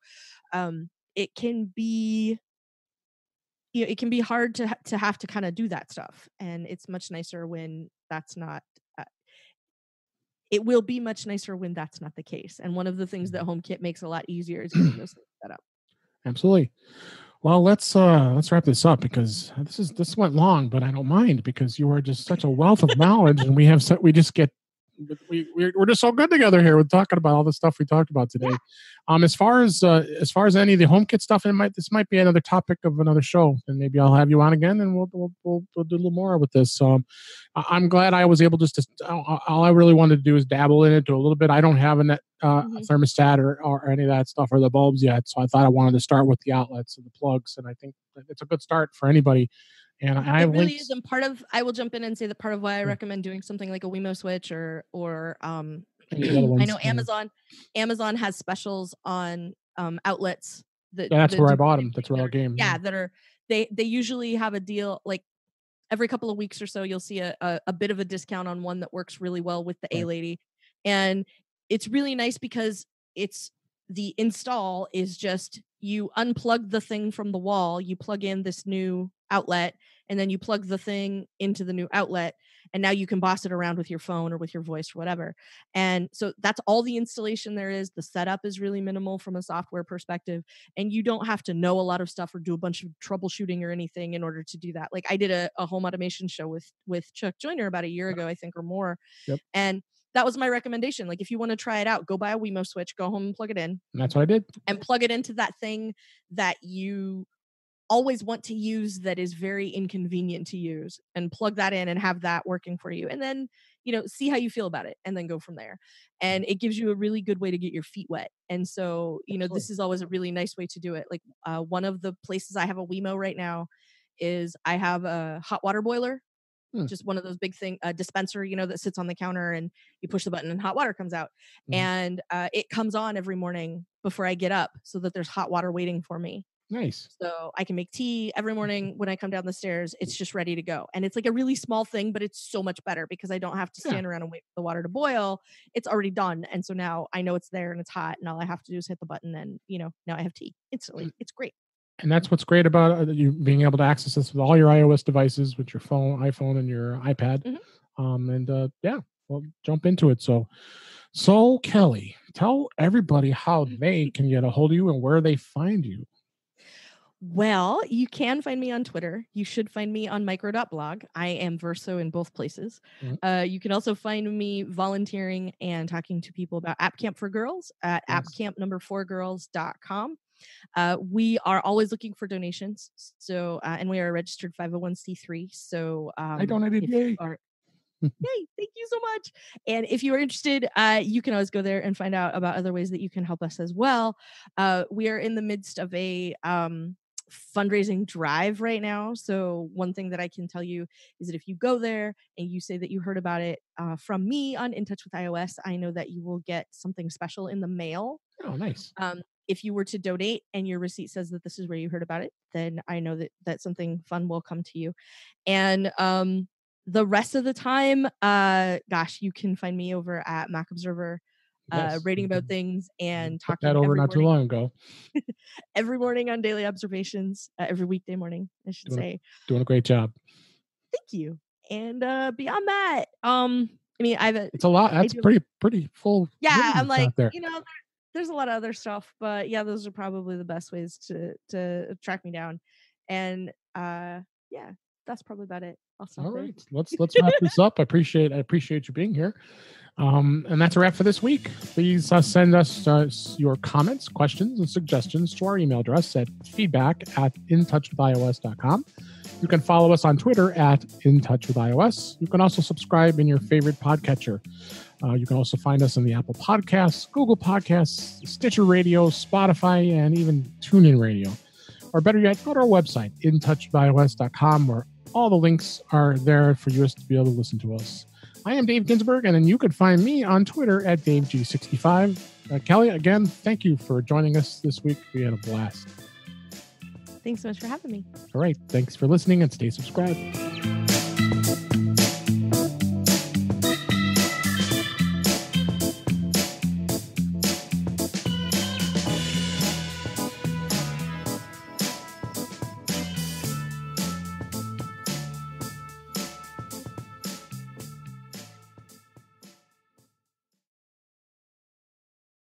it can be, it can be hard to have to kind of do that stuff. And it's much nicer when that's not, it will be much nicer when that's not the case. And one of the things that HomeKit makes a lot easier is getting those things set up. Absolutely. Well, let's wrap this up because this went long, but I don't mind because you are just such a wealth of knowledge, and we're just so good together here with talking about all the stuff we talked about today. Yeah. As far as any of the HomeKit stuff, this might be another topic of another show, and maybe I'll have you on again, and we'll do a little more with this. So I'm glad I was able just to. All I really wanted to do is dabble in it, do a little bit. I don't have a thermostat or any of that stuff or the bulbs yet, so I thought I wanted to start with the outlets and the plugs, and I think it's a good start for anybody. And I have really links. is, and I will jump in and say that part of why I recommend doing something like a Wemo switch or I know Amazon has specials on outlets that's where I bought them. That's where I came. Yeah, that are they usually have a deal like every couple of weeks or so. You'll see a bit of a discount on one that works really well with the A Lady, and it's really nice because the install is just you unplug the thing from the wall, you plug in this new outlet, and then you plug the thing into the new outlet, and now you can boss it around with your phone or with your voice or whatever. And so that's all the installation there is. The setup is really minimal from a software perspective, and you don't have to know a lot of stuff or do a bunch of troubleshooting or anything in order to do that. Like I did a home automation show with Chuck Joyner about a year ago, I think, or more. Yep. And that was my recommendation. Like if you want to try it out, go buy a Wemo switch, go home and plug it in. And that's what I did. And plug it into that thing that you always want to use that is very inconvenient to use, and plug that in and have that working for you. And then, see how you feel about it and then go from there. And it gives you a really good way to get your feet wet. And so, this is always a really nice way to do it. Like one of the places I have a Wemo right now is I have a hot water boiler. Just one of those big dispenser, that sits on the counter and you push the button and hot water comes out. And it comes on every morning before I get up so that there's hot water waiting for me. Nice. So I can make tea every morning when I come down the stairs. It's just ready to go. And it's like a really small thing, but it's so much better because I don't have to stand around and wait for the water to boil. It's already done. And so now I know it's there and it's hot, and all I have to do is hit the button and, now I have tea instantly. It's great. And that's what's great about you being able to access this with all your iOS devices, with your iPhone and your iPad. We'll jump into it. So Kelly, tell everybody how they can get a hold of you and where they find you. Well, you can find me on Twitter. You should find me on micro.blog. I am Verso in both places. You can also find me volunteering and talking to people about App Camp for Girls at appcamp4girls.com. We are always looking for donations. So, and we are a registered 501c3. So, I donated. Yay. Yay, thank you so much. And if you are interested, you can always go there and find out about other ways that you can help us as well. We are in the midst of a fundraising drive right now. So one thing that I can tell you is that if you go there and you say that you heard about it from me on In Touch with iOS, I know that you will get something special in the mail. Oh, nice. If you were to donate and your receipt says that this is where you heard about it, then I know that something fun will come to you. And the rest of the time, gosh, you can find me over at Mac Observer, rating about things and Took talking that over every not too morning. long ago. Every morning on Daily Observations, every weekday morning, I should say. Doing a great job. Thank you. And beyond that, I mean, it's a lot. That's pretty full. Yeah, I'm like, there. There's a lot of other stuff, but yeah, those are probably the best ways to track me down. And yeah, that's probably about it. I'll stop there. Right, let's wrap this up. I appreciate you being here. And that's a wrap for this week. Please send us your comments, questions, and suggestions to our email address at feedback@intouchwithios.com. You can follow us on Twitter at InTouchWithIOS. You can also subscribe in your favorite podcatcher. You can also find us on the Apple Podcasts, Google Podcasts, Stitcher Radio, Spotify, and even TuneIn Radio. Or better yet, go to our website, InTouchWithIOS.com, where all the links are there for you to be able to listen to us. I am Dave Ginsburg, and then you can find me on Twitter at DaveG65. Kelly, again, thank you for joining us this week. We had a blast. Thanks so much for having me. All right. Thanks for listening, and stay subscribed.